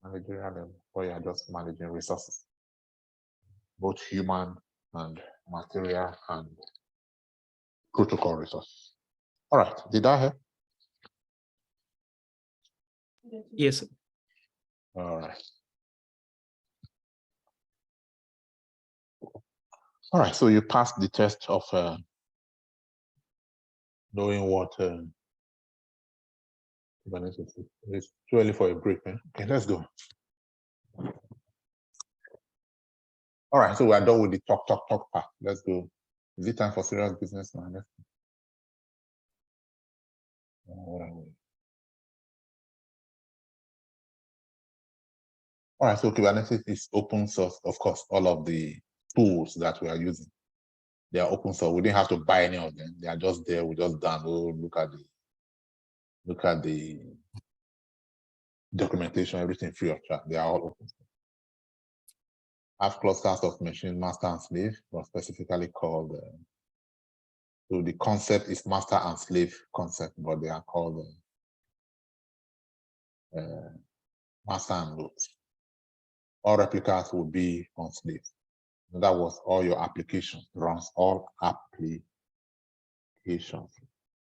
Speaker 1: managerial level, or you are just managing resources, both human and material and protocol resources. All right, did I help?
Speaker 4: Yes.
Speaker 1: All right. All right, so you passed the test of knowing what Kubernetes is. It's too early for a break, man. Okay, let's go. All right, so we are done with the talk part. Let's go. Is it time for serious business now? All right, so Kubernetes is open source, of course. All of the tools that we are using, they are open source. We didn't have to buy any of them. They are just there. We just download, look at the documentation, everything free of charge. They are all open source. Have clusters of machine master and slave, but specifically called. So the concept is master and slave concept, but they are called master and nodes. All replicas will be on slaves. In other words, all your applications runs all applications.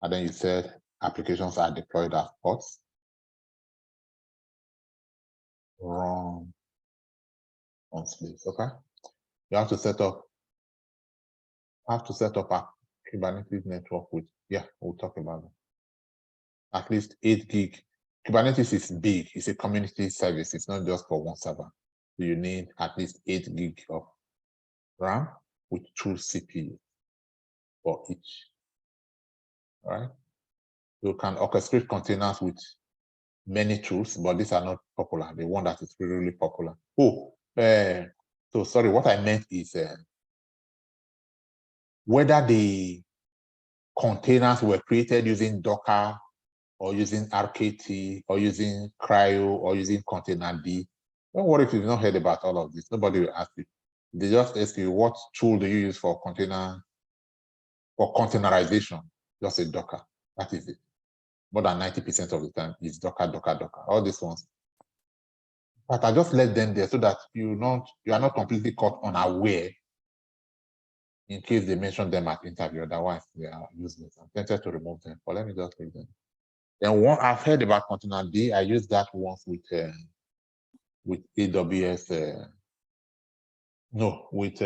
Speaker 1: And then you said applications are deployed as pods. Run on slaves, okay? You have to set up a Kubernetes network with, we'll talk about it. At least 8 gig. Kubernetes is big, it's a community service, it's not just for one server. So you need at least 8 gig of RAM with 2 CPUs for each. All right? You can orchestrate containers with many tools, but these are not popular. The one that is really popular. So sorry, what I meant is whether the containers were created using Docker or using RKT or using Cryo or using Containerd. Don't worry if you've not heard about all of this. Nobody will ask you. They just ask you, what tool do you use for containerization? Just a Docker. That is it. More than 90% of the time is Docker. All these ones. But I just let them there so that you are not completely caught unaware in case they mention them at interview. Otherwise, they are useless. I'm tempted to remove them, but let me just leave them. Then I've heard about Containerd. I used that once with AWS. With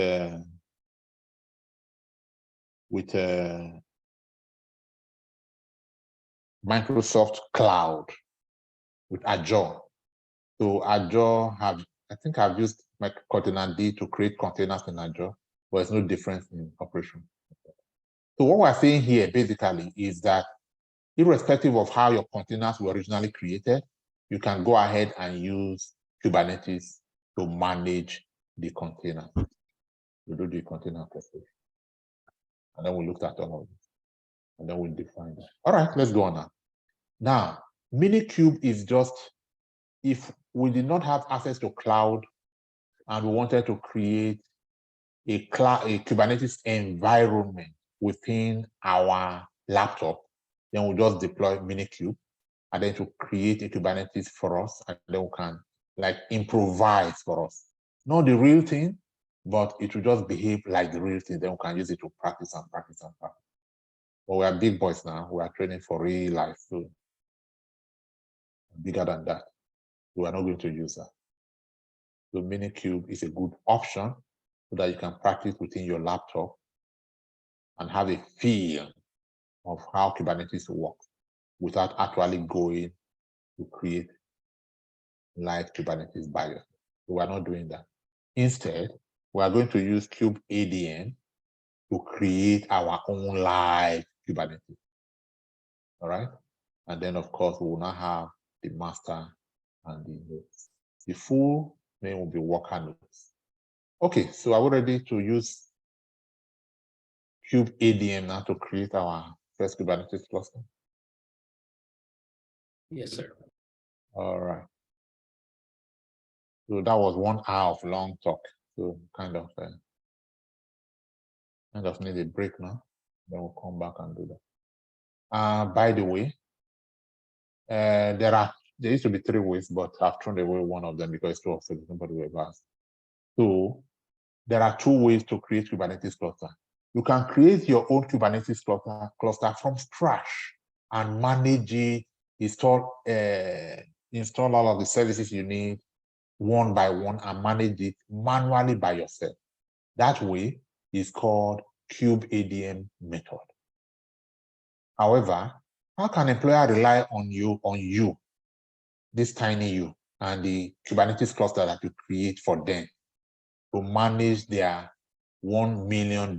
Speaker 1: Microsoft Cloud, with Azure. So Azure I think I've used my Containerd to create containers in Azure, but there's no difference in operation. So what we're saying here basically is that irrespective of how your containers were originally created, you can go ahead and use Kubernetes to manage the container. We do the container orchestration. And then we looked at all of this. And then we define that. All right, let's go on now. Now, Minikube is just if we did not have access to cloud and we wanted to create a Kubernetes environment within our laptop, then we'll just deploy Minikube and then to create a Kubernetes for us, and then we can like improvise for us. Not the real thing, but it will just behave like the real thing. Then we can use it to practice and practice and practice. But we are big boys now. We are training for real life. So bigger than that. We are not going to use that. So Minikube is a good option so that you can practice within your laptop and have a feel of how Kubernetes works without actually going to create live Kubernetes by yourself. So we are not doing that. Instead, we are going to use kubeadm to create our own live Kubernetes. All right. And then, of course, we will now have the master and the nodes. The full name will be worker nodes. Okay, so are we ready to use kubeadm now to create our first Kubernetes cluster?
Speaker 4: Yes, sir.
Speaker 1: All right. So that was 1 hour of long talk. So kind of need a break now. Then we'll come back and do that. By the way, there used to be 3 ways, but I've thrown away one of them because it's too obsolete. Nobody will ever ask. So there are 2 ways to create Kubernetes cluster. You can create your own Kubernetes cluster from scratch and manage it, install all of the services you need one by one and manage it manually by yourself. That way is called kubeadm method. However, how can employer rely on you, this tiny you, and the Kubernetes cluster that you create for them to manage their $1 million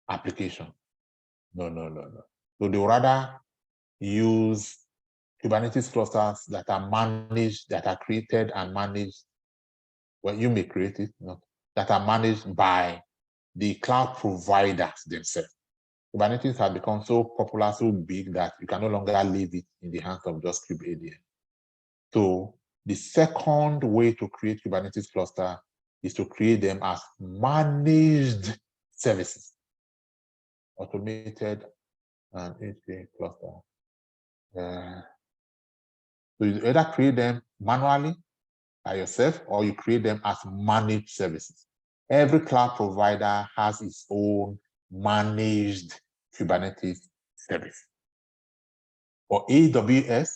Speaker 1: application? No. So they would rather use Kubernetes clusters that are managed, that are created and managed. Well, you may create it, that are managed by the cloud providers themselves. Kubernetes has become so popular, so big that you can no longer leave it in the hands of just kubeadm. So the second way to create Kubernetes cluster is to create them as managed services, automated and HPA cluster. So you either create them manually by yourself or you create them as managed services. Every cloud provider has its own managed Kubernetes service. For AWS,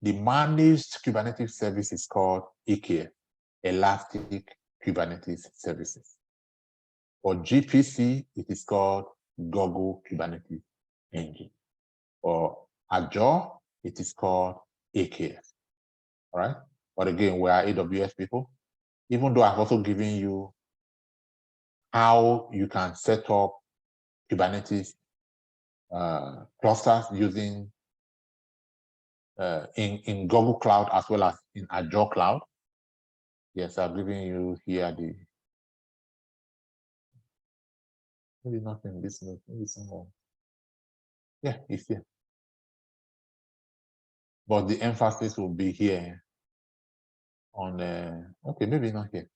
Speaker 1: the managed Kubernetes service is called EKS, Elastic Kubernetes Services. For GPC, it is called Google Kubernetes Engine. For Azure, it is called AKS. All right? But again, we are AWS people. Even though I've also given you how you can set up Kubernetes clusters using in Google Cloud as well as in Azure Cloud. Yes, I've given you here the maybe not in this note, maybe somewhere. Yeah, it's here. But the emphasis will be here on okay, maybe not here.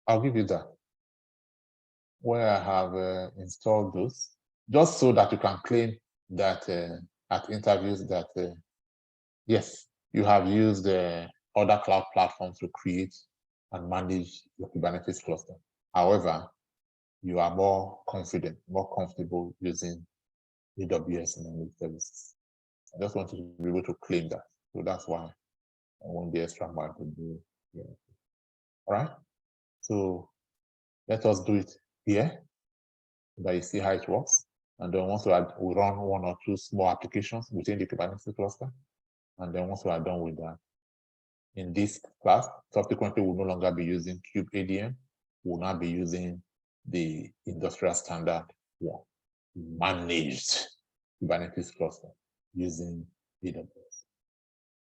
Speaker 1: I'll give you that where I have installed those, just so that you can claim that at interviews that yes, you have used other cloud platforms to create and manage your Kubernetes cluster. However, you are more confident, more comfortable using AWS managed services. I just want you to be able to claim that. So that's why I want the extra mile to do. Yeah. All right. So let us do it here so that you see how it works. And then once we run 1 or 2 small applications within the Kubernetes cluster. And then once we are done with that, in this class, subsequently we'll no longer be using kubeadm. We'll now be using the industrial standard one, managed Kubernetes cluster using AWS.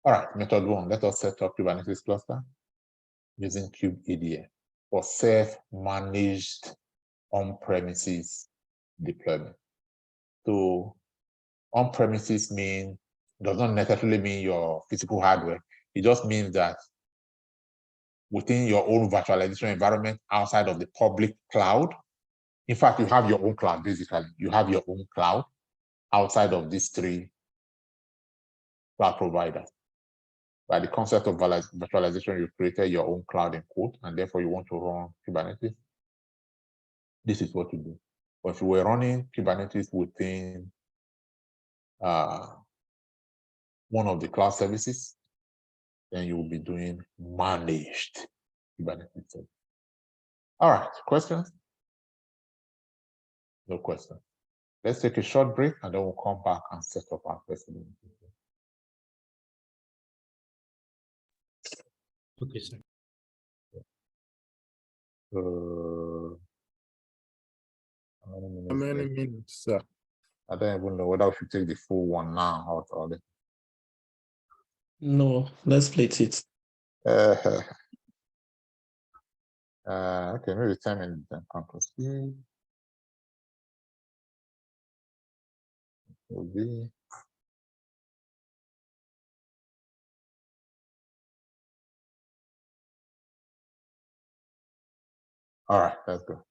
Speaker 1: All right, method 1, let us set up Kubernetes cluster using kubeadm for self-managed on-premises deployment. So on-premises does not necessarily mean your physical hardware. It just means that within your own virtualization environment outside of the public cloud. In fact, you have your own cloud, basically. You have your own cloud outside of these three cloud providers. By the concept of virtualization, you created your own cloud in quote, and therefore you want to run Kubernetes. This is what you do. But if you were running Kubernetes within one of the cloud services, then you will be doing managed Kubernetes. All right, questions? No questions. Let's take a short break and then we'll come back and set up our question.
Speaker 4: Okay, sir.
Speaker 2: How many minutes, sir?
Speaker 1: I don't even know whether we should take the full one now or the.
Speaker 5: No, let's split it.
Speaker 1: Okay, maybe 10 minutes then can proceed. Will be. All right, let's go.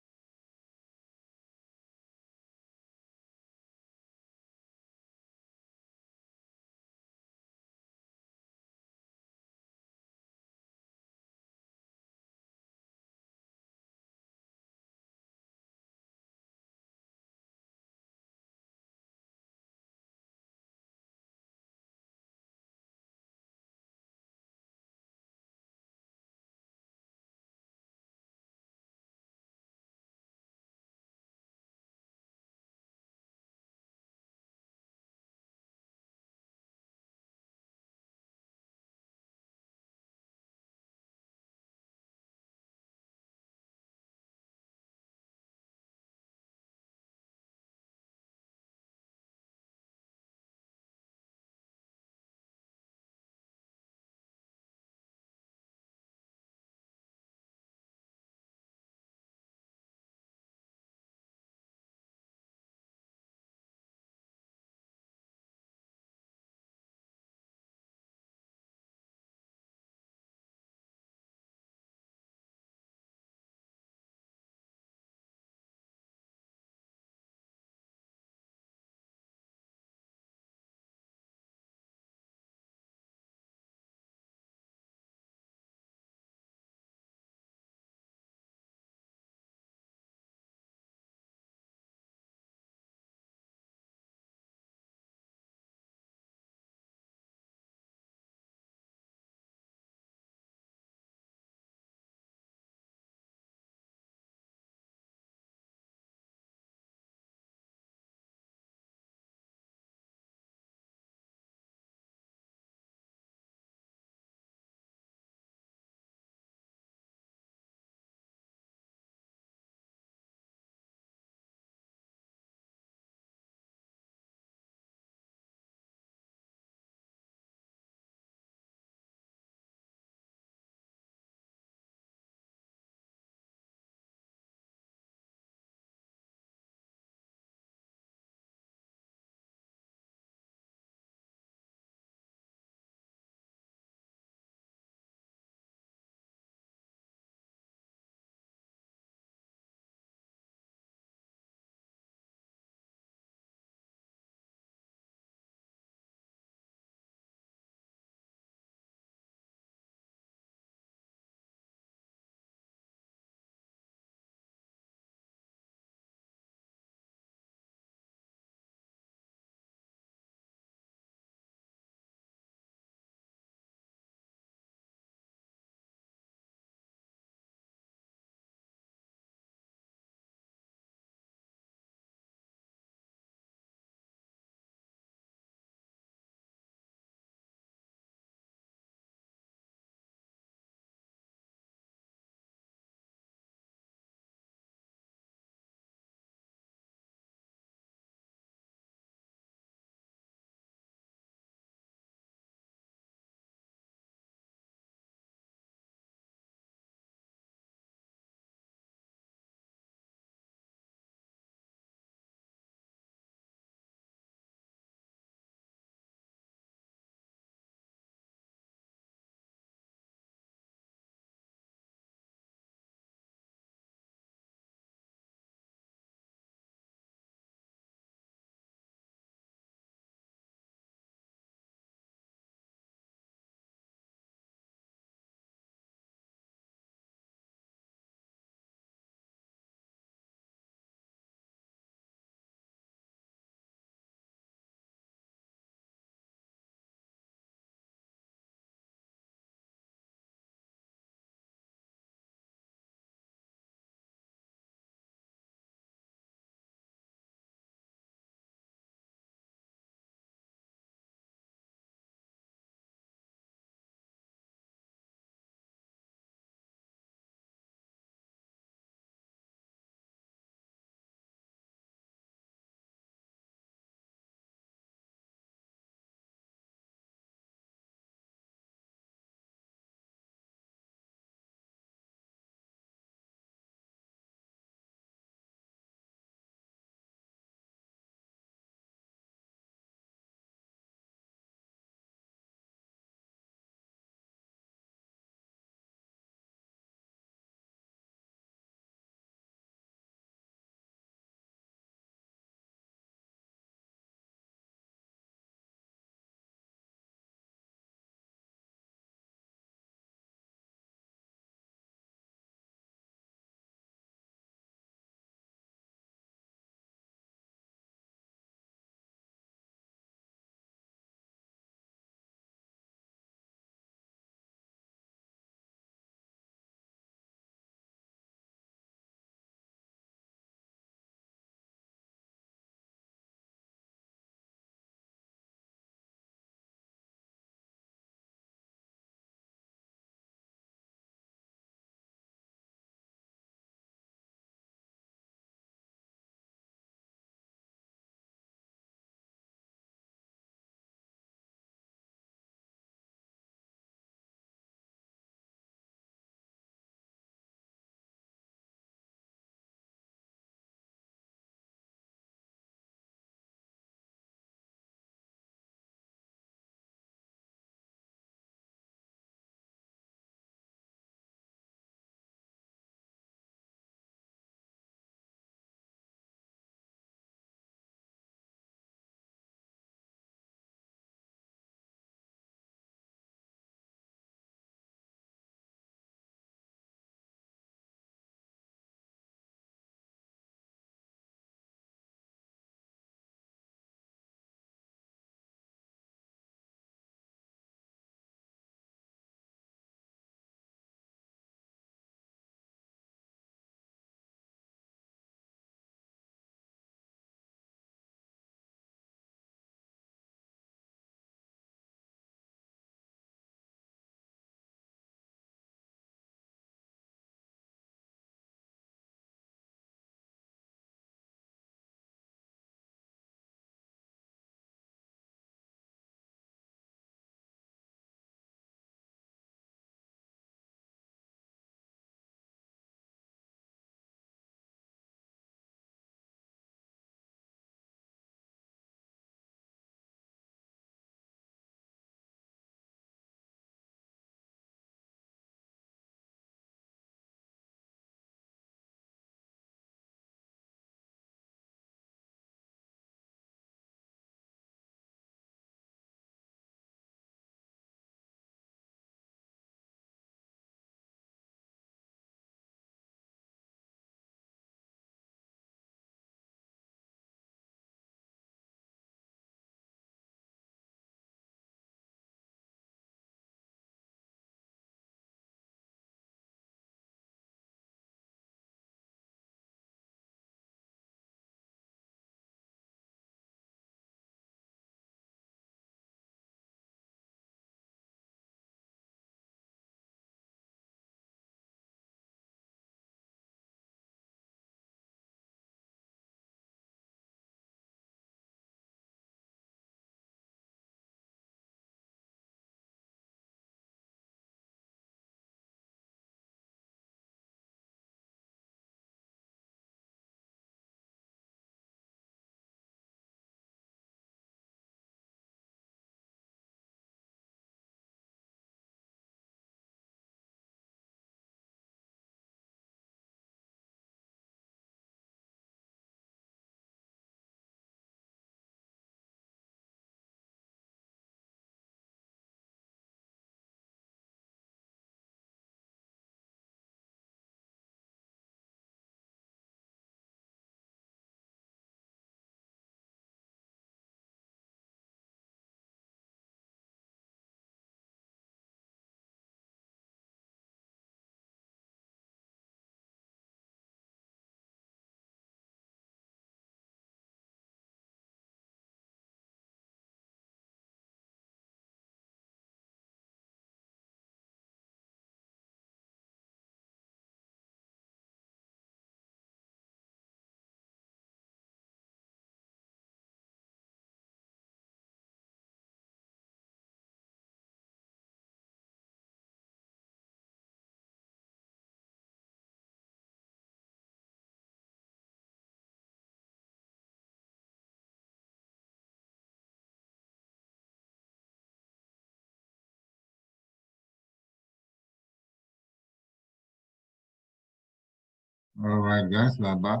Speaker 1: All right, guys, we're back.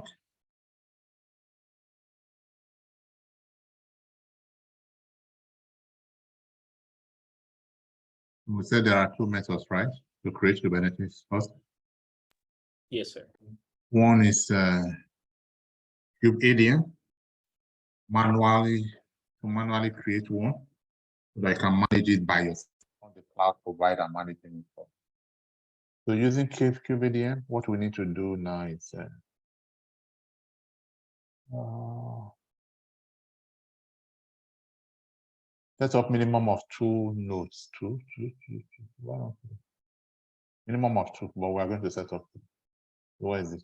Speaker 1: We said there are two methods, right, to create Kubernetes first.
Speaker 5: Yes, sir.
Speaker 1: One is kubeadm, manually create one, so that I can manage it by yourself on the cloud provider managing it for. So using kubeadm, what we need to do now is set up minimum of 2 nodes, two. Minimum of 2, but we're going to set up 3. Where is it?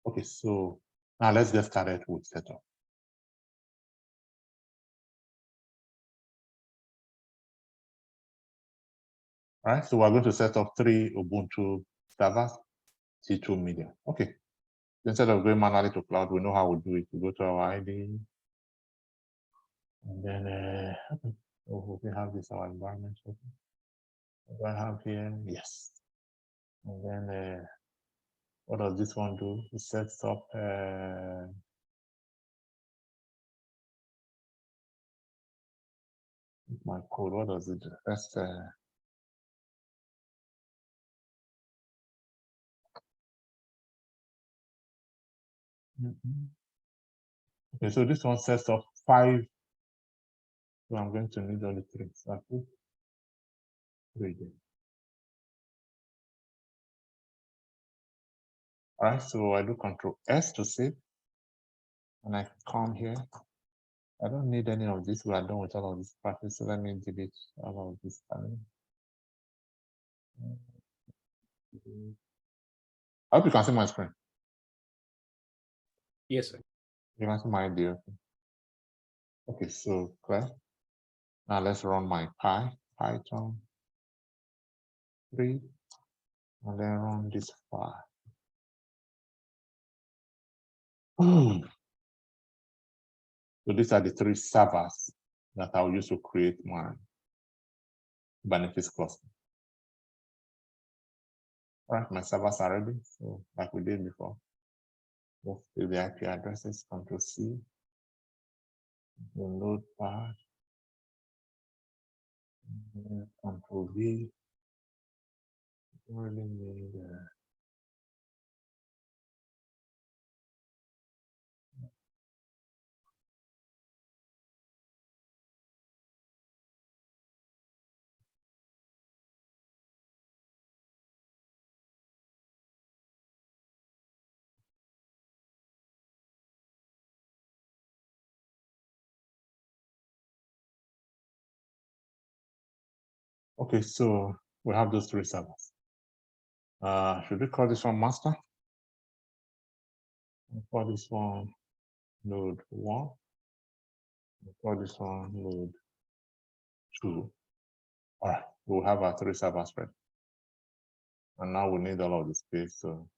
Speaker 1: Okay, so now let's get started with setup. All right, so we're going to set up 3 Ubuntu servers, T2 media. Okay, instead of going manually to cloud, we know how we do it. We go to our ID, and then okay. So we have this our environment. Okay. What do I have here? Yes. And then what does this one do? It sets up my code. What does it do? That's okay, so this one sets up 5. So I'm going to need only 3. So I put 3 there. All right, so I do Control S to save, and I come here. I don't need any of this. We are done with all of this practice. So let me delete all of this. I hope you can see my screen.
Speaker 5: Yes, sir.
Speaker 1: You can see my idea. Okay, so clear. Now let's run my Python 3, and then run this file. So these are the 3 servers that I'll use to create my Kubernetes cluster. All right, my servers are ready. So like we did before, we'll fill the IP addresses, Control C, the notepad, Control V. Really need okay, so we have those 3 servers. Should we call this one master? We'll call this one node 1. We'll call this one node 2. All right, we'll have our 3 servers ready. And now we need all of the space. So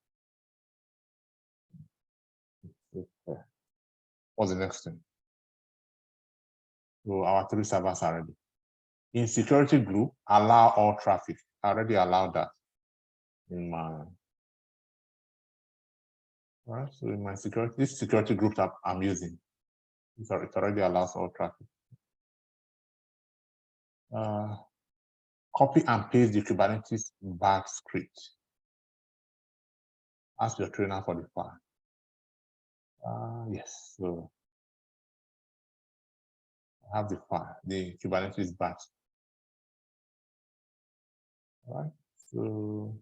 Speaker 1: what's the next thing? So our 3 servers are ready. In security group, allow all traffic. I already allowed that in my. All right, so in my security, this security group that I'm using, it already allows all traffic. Copy and paste the Kubernetes bash script. Ask your trainer for the file. Yes, so I have the file, the Kubernetes bash. All right, so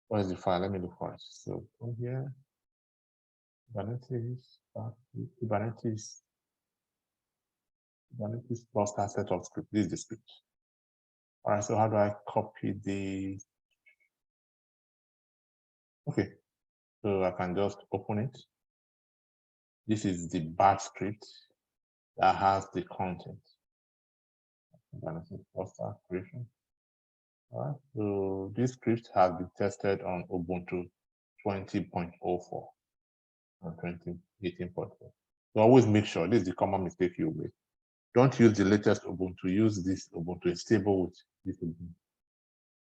Speaker 1: where's the file? Let me look for it. So go here, Kubernetes cluster setup script. This is the script. All right, so how do I copy the? Okay, so I can just open it. This is the bash script that has the content. Kubernetes cluster creation. All right, so this script has been tested on Ubuntu 20.04 and 2018.4. So always make sure, this is the common mistake you make. Don't use the latest Ubuntu, use this Ubuntu, it's stable with this Ubuntu.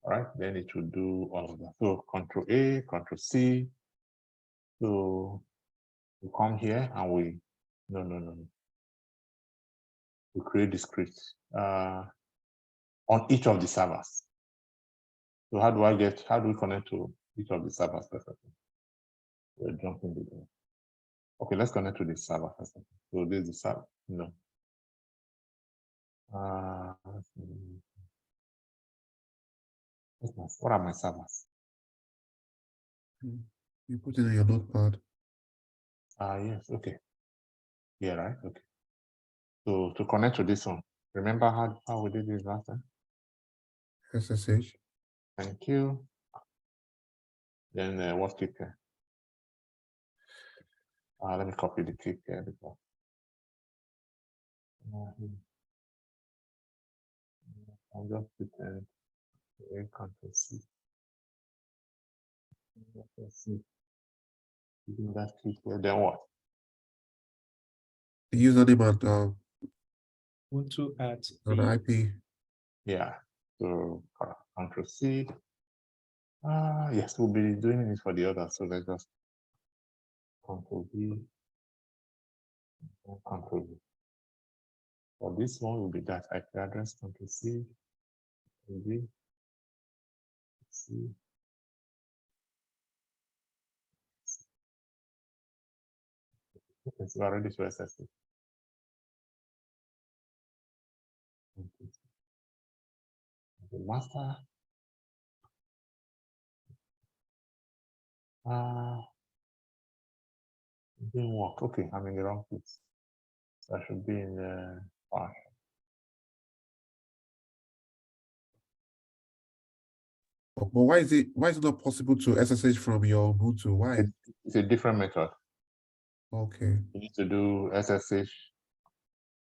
Speaker 1: All right, then it will do all of that. So Control A, Control C. So we come here and we no. We create the script on each of the servers. So how do we connect to each of the servers first? We're jumping the door. Okay, let's connect to the server first. So this is the server. No. What are my servers?
Speaker 3: You put it in your notepad.
Speaker 1: Yes, okay. Yeah, right, okay. So to connect to this one, remember how we did this last time?
Speaker 3: SSH.
Speaker 1: Thank you. Then what kick? Let me copy the kick here because I'll just put Control C. Let's see. Do that kick here. Then what?
Speaker 3: The username at
Speaker 5: Ubuntu at
Speaker 3: an
Speaker 5: the
Speaker 3: IP.
Speaker 1: Yeah. So Control C. Yes, we'll be doing it for the other. So let's just Control V and Control V. For this one will be that IP address, Control C, Control V, C. Okay, so we are ready to access it. The master. It didn't work. Okay, I'm in the wrong place. So I should be in the path.
Speaker 3: But why is it not possible to SSH from your Ubuntu? Why?
Speaker 1: It's a different method.
Speaker 3: Okay.
Speaker 1: You need to do SSH.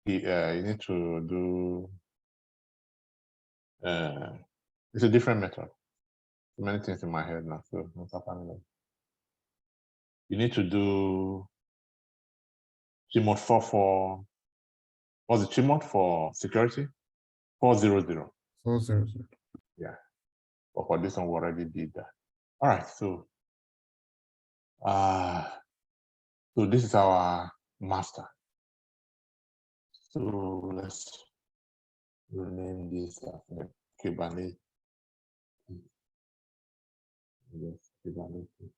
Speaker 1: You need to do. It's a different method. So many things in my head now. So what's happening? You need to do Gmod 44. What's the Gmod for security? 400.
Speaker 3: 400.
Speaker 1: Yeah. But for this one, we already did that. All right. So this is our master. So let's rename this as Kubernetes. Yes, Kubernetes.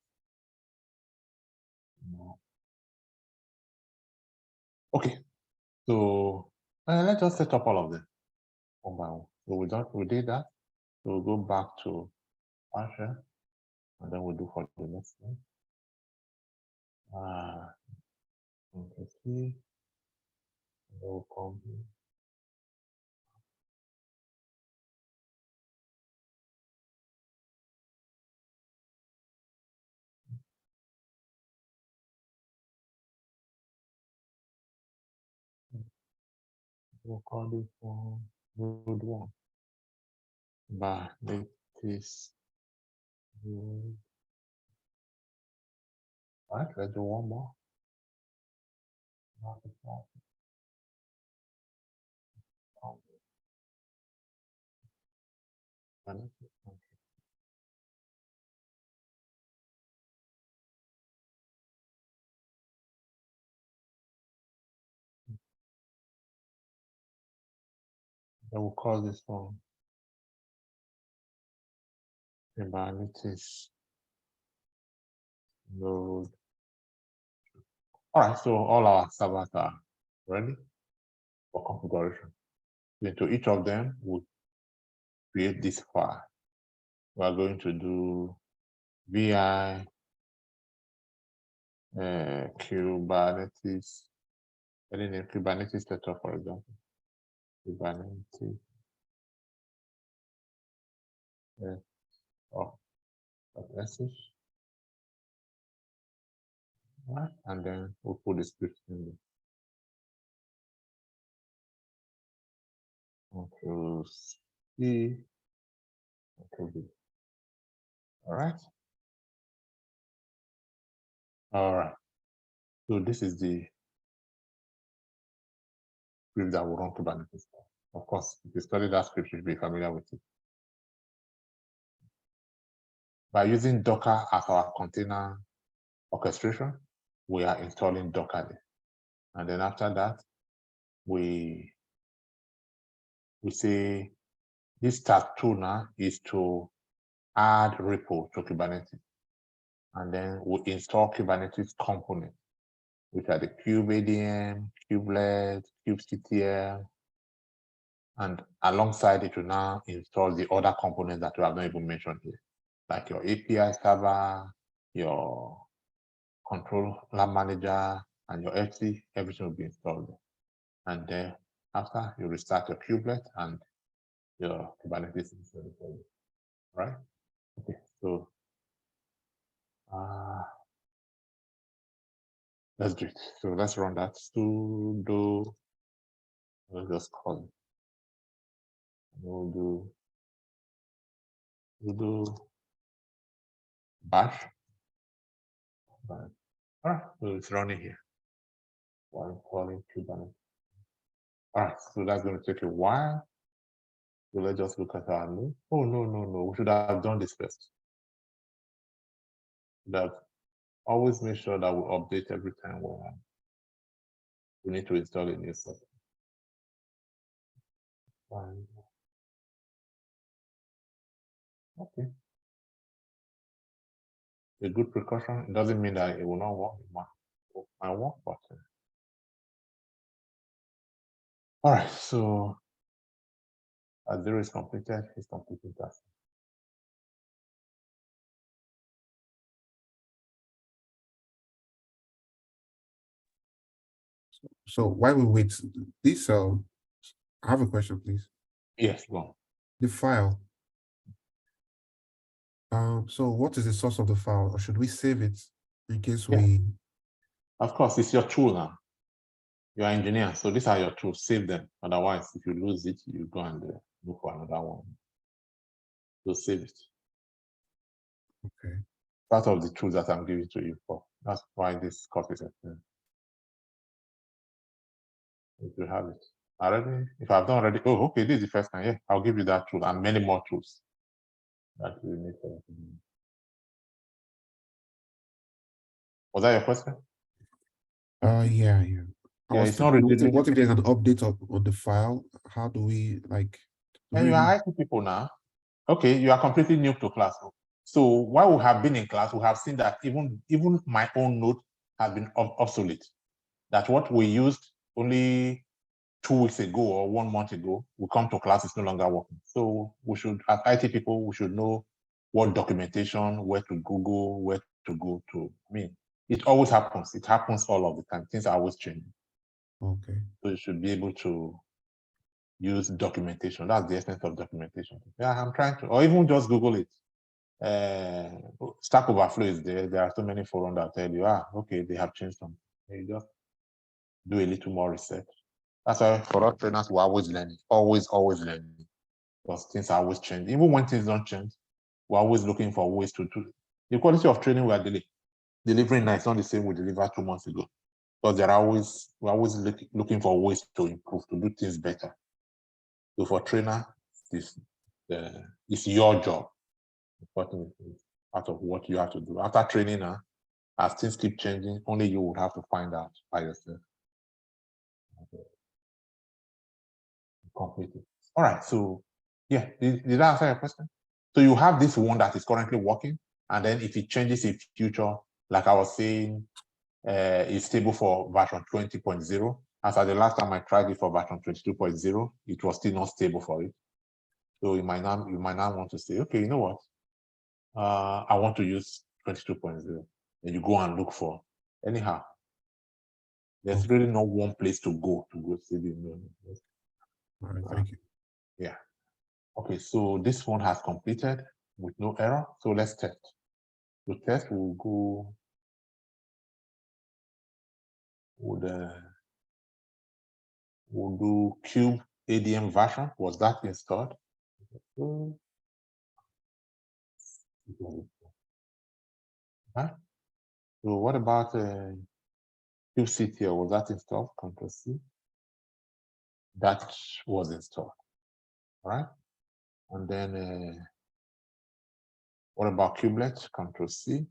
Speaker 1: No. Okay. So let's just set up all of them one by one. So we did that. So we'll go back to PowerShell, and then we'll do for the next one. Control C, and then we'll come here. We'll call this one node 1. But this node. All right, let's do one more. Then we'll call this one Kubernetes node. All right, so all our servers are ready for configuration. Into each of them, we'll create this file. We are going to do vi Kubernetes, any name Kubernetes setup, for example. Kubernetes. SSH. Right, and then we'll put the script in there. Control C, Control V. All right. All right. So this is the script that will run Kubernetes. Of course, if you study that script, you'll be familiar with it. by using Docker as our container orchestration, we are installing Docker. And then after that, we say this task 2 now is to add repo to Kubernetes. And then we install Kubernetes components, which are the kubeadm, kubelet, kubectl, and alongside it, we now install the other components that we have not even mentioned here, like your API server, your control lab manager, and your FC, everything will be installed there. And then after, you restart your kubelet and your Kubernetes installed. Right? Okay, so let's do it. So let's run that sudo, let's just call it. We'll do sudo bash. All right, so it's running here while calling Kubernetes. All right, so that's going to take a while. So let's just look at our node. Oh, no. We should have done this first. That always make sure that we update every time we need to install a new software. Okay. A good precaution. It doesn't mean that it will not work. It might work, but all right. So as 0 is completed, it's completing task.
Speaker 3: So while we wait, this I have a question, please.
Speaker 1: Yes, go on.
Speaker 3: The file. So what is the source of the file, or should we save it in case we?
Speaker 1: Of course, it's your tool now. You are engineer, so these are your tools. Save them. Otherwise, if you lose it, you go and look for another one. So save it.
Speaker 3: Okay.
Speaker 1: Part of the tools that I'm giving to you for. That's why this copy is there. If you have it already, if I've done already, oh, okay, this is the first time. Yeah, I'll give you that tool and many more tools that you need for. Was that your question?
Speaker 3: Yeah.
Speaker 1: Yeah, it's not really.
Speaker 3: What if there's an update on the file? How do we like?
Speaker 1: And you are IT people now. Okay, you are completely new to class. So while we have been in class, we have seen that even my own node has been obsolete. That what we used only 2 weeks ago or 1 month ago, we come to class, it's no longer working. So we should, as IT people, we should know what documentation, where to Google, where to go to. I mean, it always happens. It happens all of the time. Things are always changing.
Speaker 3: Okay.
Speaker 1: So you should be able to use documentation. That's the essence of documentation. Yeah, I'm trying to, or even just Google it. Stack Overflow is there. There are so many forums that tell you, okay, they have changed something. You just do a little more research. That's why for us trainers, we're always learning, always learning, because things are always changing. Even when things don't change, we're always looking for ways to do. The quality of training we are delivering now is not the same we delivered 2 months ago, because we're always looking for ways to improve, to do things better. So for trainer, it's your job. Important is part of what you have to do. After training, as things keep changing, only you will have to find out by yourself. Completely. All right. So, yeah, did I answer your question? So you have this one that is currently working, and then if it changes in future, like I was saying, it's stable for version 20.0. As at the last time I tried it for version 22.0, it was still not stable for it. So you might not want to say, okay, you know what? I want to use 22.0. And you go and look for. Anyhow, there's really no one place to go save it.
Speaker 3: All right, thank you.
Speaker 1: Yeah. Okay, so this one has completed with no error. So let's test. To test, we'll go we'll do kubeadm version. Was that installed? Huh? So what about kubectl? Was that installed? Control C. That was installed. All right. And then What about kubelet? Control C.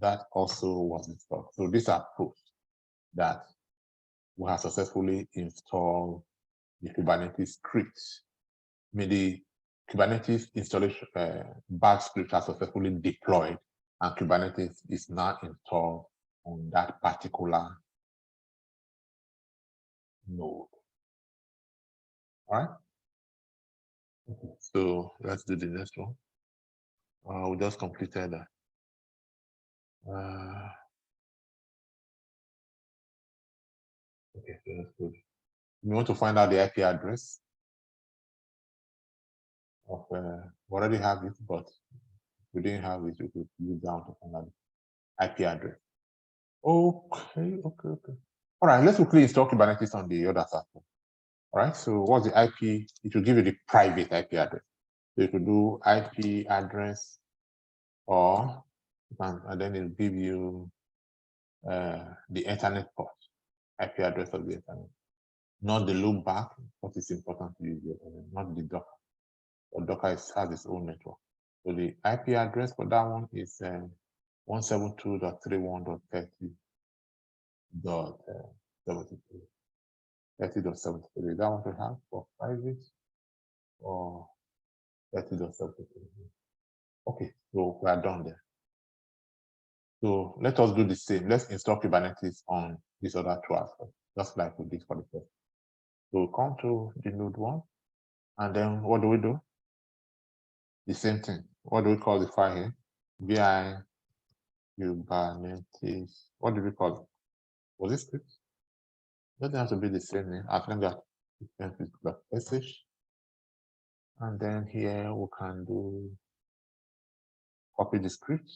Speaker 1: That also was installed. So these are proofs that we have successfully installed the Kubernetes scripts. I mean, the Kubernetes installation batch script has successfully deployed, and Kubernetes is now installed on that particular node. All right. Okay. So let's do the next one. We just completed that. Okay, so that's good. We want to find out the IP address of. We already have it, but we didn't have it. We could use down to find out the IP address. Okay. All right, let's quickly install Kubernetes on the other side. All right, so what's the IP? It will give you the private IP address. So you could do IP address, or and then it'll give you the Ethernet port, IP address of the Ethernet, not the loopback. What is important to use the Ethernet, not the Docker. But Docker has its own network. So the IP address for that one is 172.31.30.73. 30.73. That one to have for private or 30.73. Okay, so we are done there. So let us do the same. Let's install Kubernetes on this other two aspects, just like we did for the first. So come to the node one, and then what do we do? The same thing. What do we call the file here? vi Kubernetes. What do we call it? Was it script? Doesn't have to be the same name. I think that sh. And then here we can do copy the script.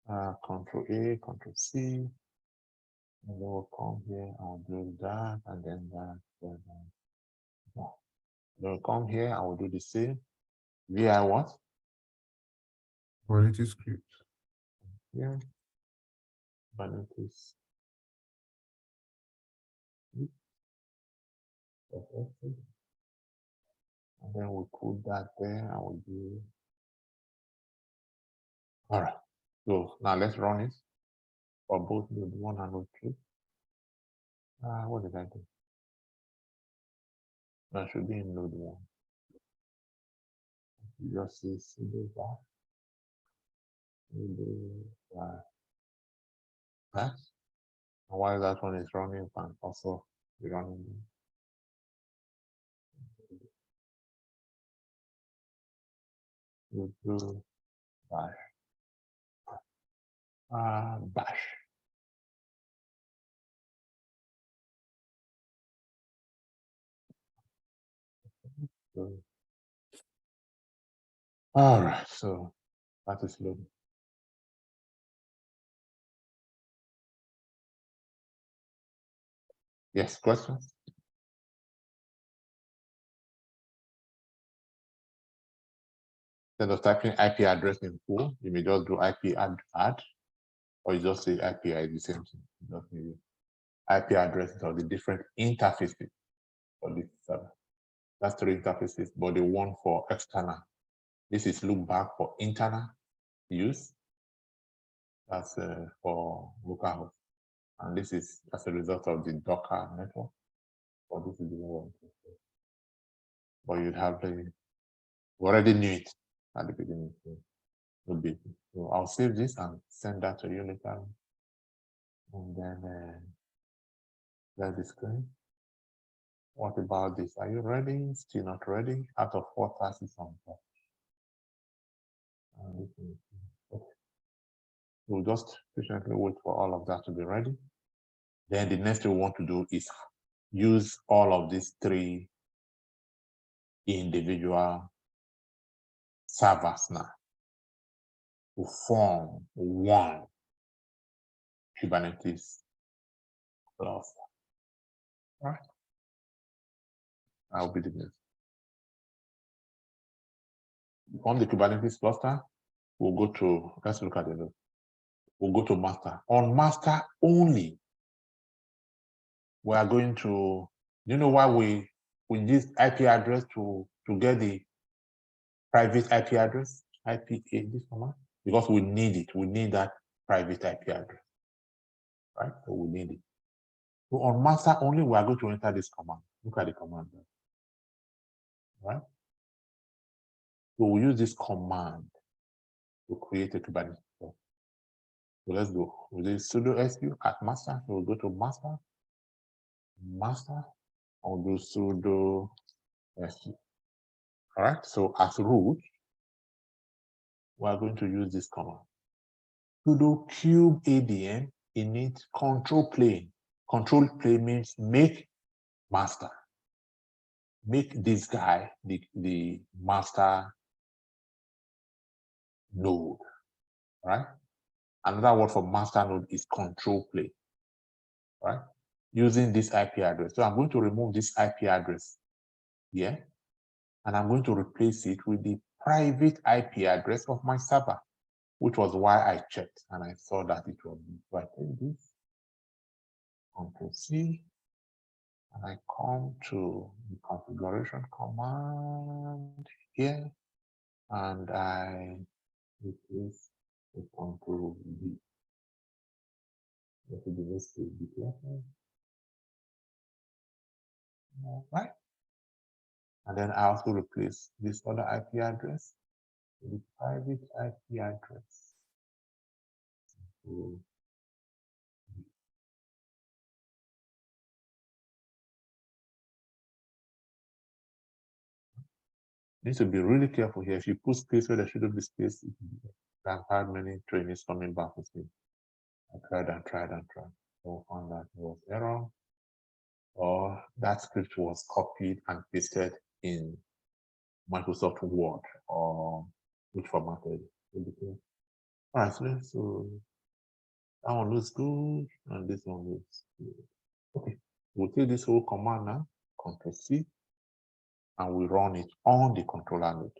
Speaker 1: Control A, Control C. And then we'll come here and do that, and then that. Then we'll come here and we'll do the same. Vi what?
Speaker 3: Kubernetes script.
Speaker 1: Yeah. Kubernetes. And then we'll put that there and we'll do. All right. So now let's run it for both node 1 and node 2. What did I do? That should be in node 1. You just see sudo that. And while that one is running, you can also be running. You do bash. Bash. So, all right, so that is loading. Yes, questions? Instead of typing IP address in full, you may just do IP add, or you just say API, the same thing. You just need IP addresses of the different interfaces for this server. That's 3 interfaces, but the one for external. This is look back for internal use. That's for localhost. And this is as a result of the Docker network. But this is the one. But you'd have we already knew it at the beginning. So I'll save this and send that to you later. And then that's the screen. What about this? Are you ready? Still not ready? Out of 4 tasks on top. Okay. We'll just patiently wait for all of that to be ready. Then the next thing we want to do is use all of these 3 individual servers now to form one Kubernetes cluster. All right. I'll be the next. On the Kubernetes cluster, we'll go to, let's look at the node. We'll go to master. On master only, we are going to, you know why we use IP address to get the private IP address, this command, because we need it. We need that private IP address, right? So we need it. So on master only, we are going to enter this command. Look at the command, right? So we use this command to create a Kubernetes. So let's go. We do sudo su at master. So we'll go to master, I'll do sudo su. All right. So as root, we are going to use this command. Sudo cube adm init control plane. Control plane means make master. Make this guy the master node, right? Another word for master node is control plane, right? Using this IP address. So I'm going to remove this IP address here, and I'm going to replace it with the private IP address of my server, which was why I checked and I saw that it was. So I take this, Control C, and I come to the configuration command here, and I replace the Control V. Let me do this to be careful. All right. And then I also replace this other IP address with the private IP address. So need to be really careful here. If you put space where there shouldn't be space, I've had many trainees coming back with me. I tried and tried and tried. So found that there was error, or that script was copied and pasted in Microsoft Word, or which formatted. All right, so that one looks good, and this one looks good. Okay, we'll take this whole command now, Control C, and we run it on the controller node.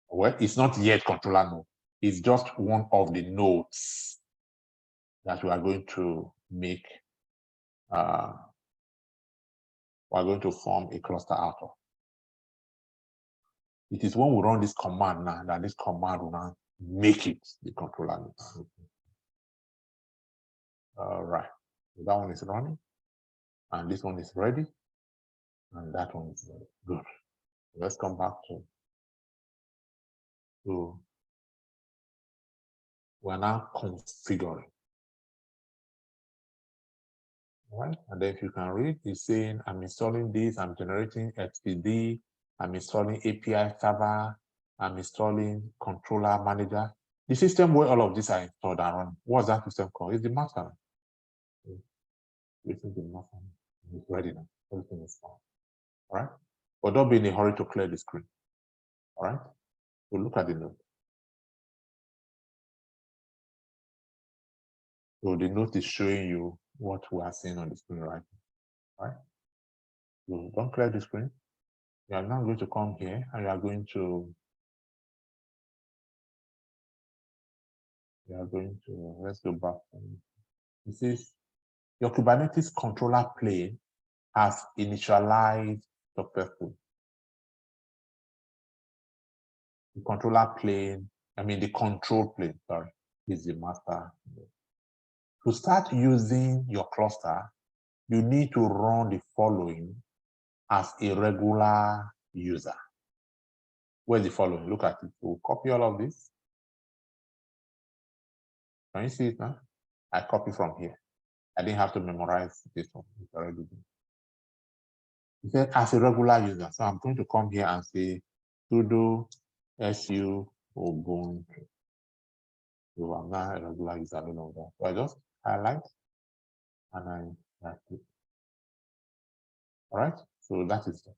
Speaker 1: Well, it's not yet controller node. It's just one of the nodes that we are going to make. We're going to form a cluster out of. It is when we run this command now that this command will now make it the controller node. All right, so that one is running, and this one is ready, and that one is ready. Good. Let's come back to we're now configuring. All right, and then if you can read, it's saying I'm installing this, I'm generating XPD, I'm installing API server, I'm installing controller manager. The system where all of these are installed and run, what's that system called? It's the master. This is the master. It's ready now. Everything is fine. All right, but don't be in a hurry to clear the screen. All right, so look at the note. So the note is showing you what we are seeing on the screen right now. Right? So don't clear the screen. You are now going to come here and you are going to let's go back. It says your Kubernetes controller plane has initialized successfully. The controller plane, the control plane, sorry, is the master. To start using your cluster, you need to run the following as a regular user. Where's the following? Look at it. We'll copy all of this. Can you see it now? I copy from here. I didn't have to memorize this one. It's already done. It said as a regular user. So I'm going to come here and say sudo su ubuntu. So I'm not a regular user no longer. So I just highlight and I write it. All right. So that is it.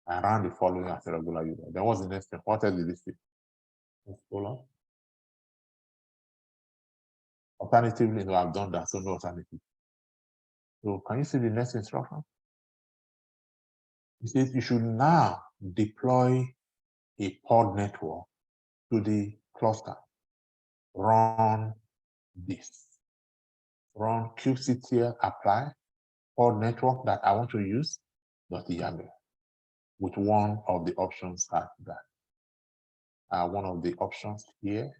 Speaker 1: I ran the following as a regular user. Then what's the next step? What else did this say? Let's scroll up. Alternatively, no, I've done that, so no alternative. So can you see the next instruction? It says you should now deploy a pod network to the cluster. Run this. Run kubectl apply pod network that I want to use .yaml. with one of the options at that. One of the options here.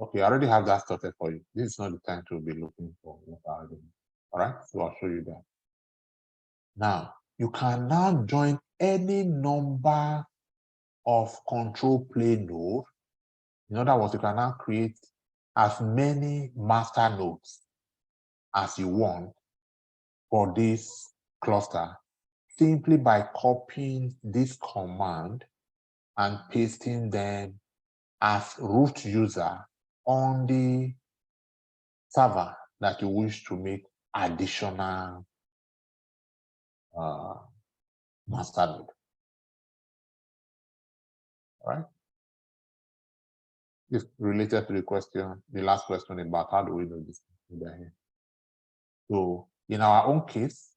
Speaker 1: Okay, I already have that started for you. This is not the time to be looking for what I already. All right, so I'll show you that. Now, you can now join any number of control plane nodes. In other words, you can now create as many master nodes as you want for this cluster simply by copying this command and pasting them as root user on the server that you wish to make additional master node. All right. It's related to the question, the last question about how do we know this here. So in our own case,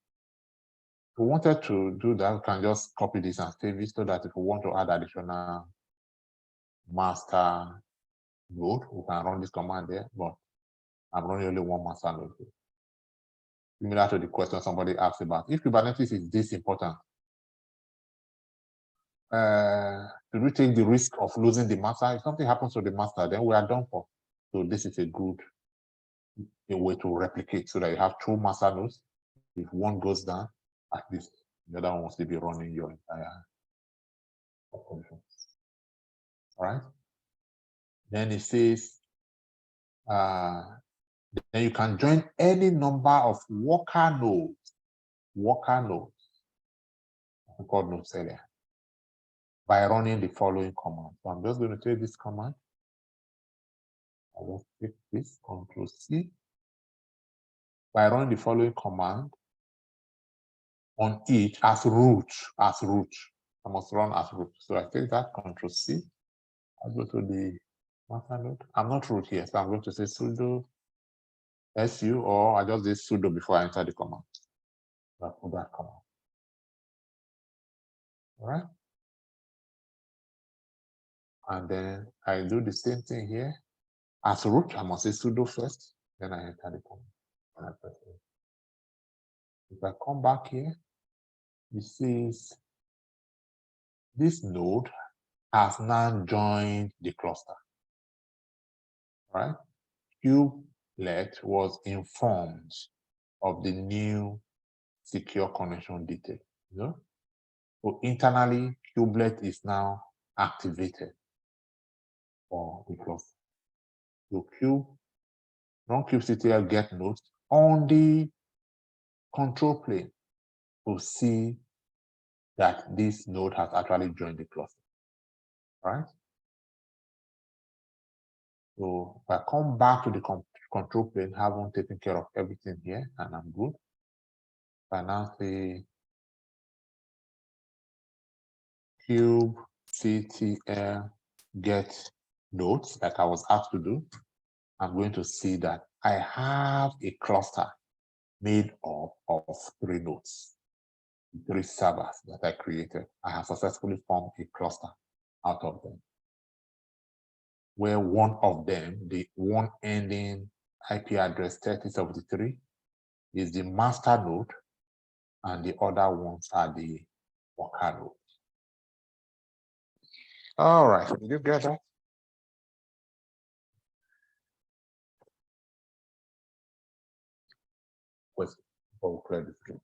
Speaker 1: if we wanted to do that, we can just copy this and save it so that if we want to add additional master node, we can run this command there, but I'm running only one master node. Similar to the question somebody asked about, if Kubernetes is this important, should we take the risk of losing the master? If something happens to the master, then we are done for. So this is a good way to replicate so that you have two master nodes. If one goes down, at least the other one will still be running your entire operation. All right. Then it says, then you can join any number of worker nodes. Worker nodes, we called nodes earlier, by running the following command. So I'm just going to take this command. I will take this, Control C. By running the following command on each as root. I must run as root. So I take that, Control C. I go to the master node. I'm not root here, so I'm going to say sudo su, or I just say sudo before I enter the command. So I put that command. All right. And then I do the same thing here. As root, I must say sudo first, then I enter the command. And I press it. If I come back here, it says this node has now joined the cluster. Right? Kubelet was informed of the new secure connection detail. You know? So internally, Kubelet is now activated for the cluster. So run kubectl get nodes on the control plane to see that this node has actually joined the cluster. Right? So if I come back to the control plane, haven't taken care of everything here, and I'm good. I now say kubectl get nodes, like I was asked to do. I'm going to see that I have a cluster made up of 3 nodes, 3 servers that I created. I have successfully formed a cluster out of them, where one of them, the one ending IP address 3073, is the master node, and the other ones are the worker nodes. All right, did you get that? Question before we clear the screen.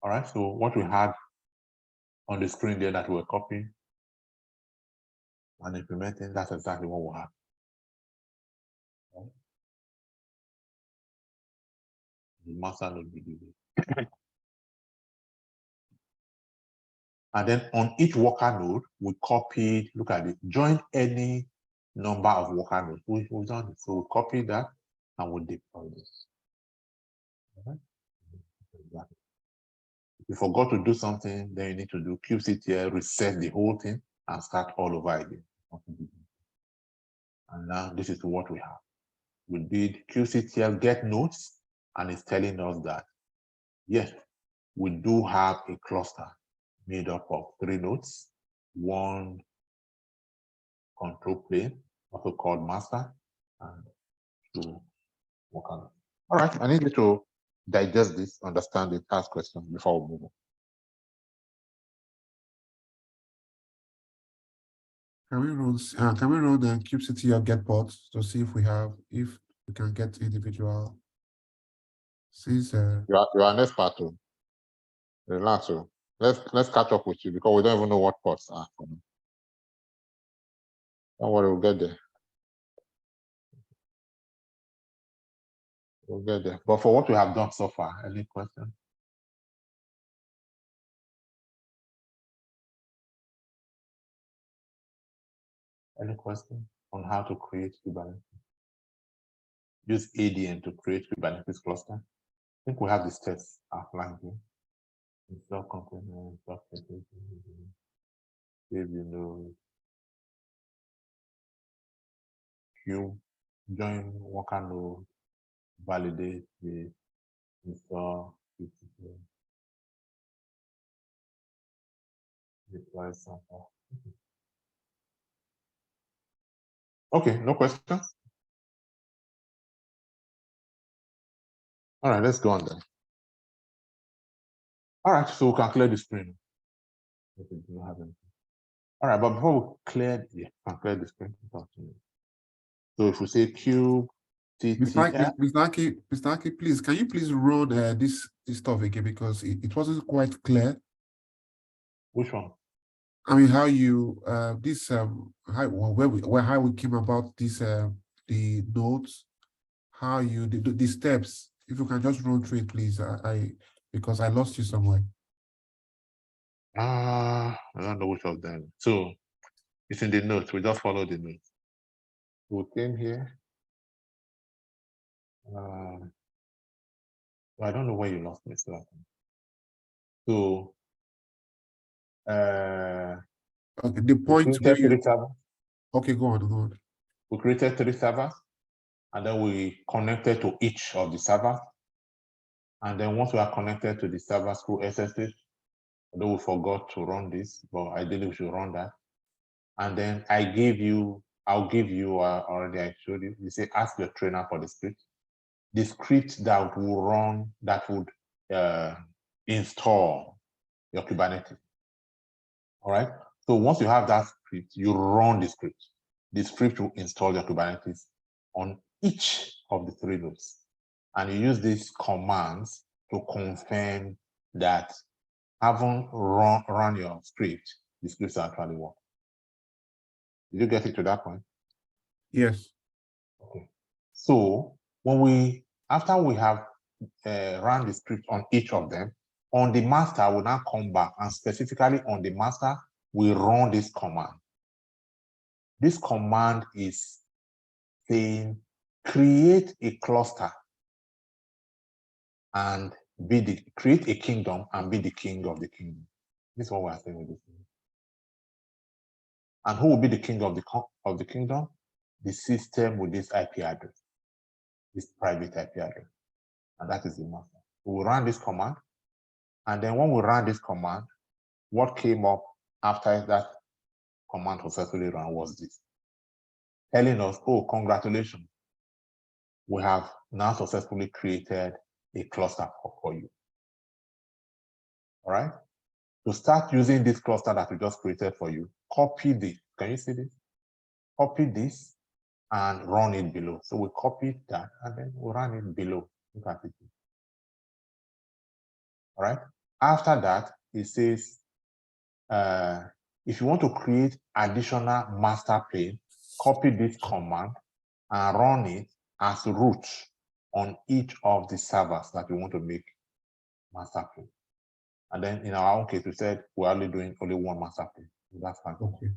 Speaker 1: All right, so what we had on the screen there that we were copying and implementing, that's exactly what we have. The master node will do this. And then on each worker node, we copied, look at it, join any number of worker nodes. We've done it. So we copy that and we deploy this. Okay. Exactly. If you forgot to do something, then you need to do kubectl, reset the whole thing, and start all over again. And now this is what we have. We did kubectl get nodes, and it's telling us that, yes, we do have a cluster made up of 3 nodes, 1 control plane, also called master, and to work on it. All right, I need you to digest this, understand it, ask questions before we move on.
Speaker 3: Can we run the kubectl or get pods to see if we can get individual? Since
Speaker 1: You are an expert too. Relax. Let's catch up with you because we don't even know what pods are. Don't worry, we'll get there. We'll get there. But for what we have done so far, any questions? Any question on how to create Kubernetes? Use ADN to create Kubernetes cluster. I think we have the steps outlined here. Install container, install container, save your node, queue, join worker node, validate the install, deploy sample. Okay, no questions? All right, let's go on then. All right, so we can clear the screen. All right, but before we clear, the screen. So if we say cube,
Speaker 3: Mr. Aki, please, can you please run this stuff again because it wasn't quite clear.
Speaker 1: Which one?
Speaker 3: I mean, how you how we came about this the nodes, how you the steps. If you can just run through it, please. Because I lost you somewhere.
Speaker 1: I don't know which of them. So it's in the notes. We just follow the notes. We came here. I don't know where you lost me. So
Speaker 3: okay, the point where you okay, go on.
Speaker 1: We created 3 servers, and then we connected to each of the servers. And then once we are connected to the servers through SSH, although we forgot to run this, but ideally we should run that. And then I'll give you already I showed you. You say ask your trainer for the script. The script that will run, that would install your Kubernetes. All right. So once you have that script, you run the script. The script will install your Kubernetes on each of the 3 nodes. And you use these commands to confirm that having run your script, the scripts actually work. Did you get it to that point?
Speaker 3: Yes.
Speaker 1: Okay. So after we have run the script on each of them, on the master, we'll now come back, and specifically on the master, we run this command. This command is saying, create a cluster and create a kingdom and be the king of the kingdom. This is what we are saying with this. And who will be the king of the kingdom? The system with this IP address, this private IP address. And that is the master. We will run this command. And then when we run this command, what came up after that command successfully run was this, telling us, oh, congratulations, we have now successfully created a cluster for you. All right? To start using this cluster that we just created for you, copy this. Can you see this? Copy this and run it below. So we copy that and then we run it below. Look at it. All right? After that, it says, if you want to create additional master plane, copy this command and run it as root on each of the servers that you want to make master plane. And then in our own case, we said we're only doing only one master plane. So that's fine.
Speaker 3: Okay.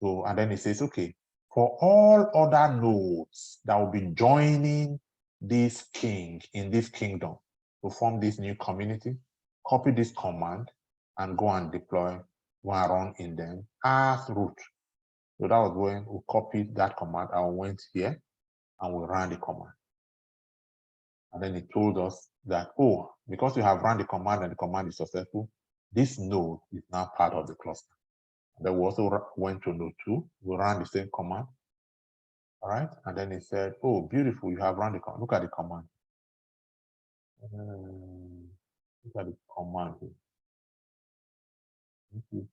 Speaker 1: So, and then it says, okay, for all other nodes that will be joining this king in this kingdom to form this new community, copy this command and go and deploy, go and run in them as root. So that was when we copied that command and we went here and we ran the command. And then it told us that, oh, because you have run the command and the command is successful, this node is now part of the cluster. And then we also went to node 2. We ran the same command. All right, and then it said, oh, beautiful, you have run the command. Look at the command. Look at the command. And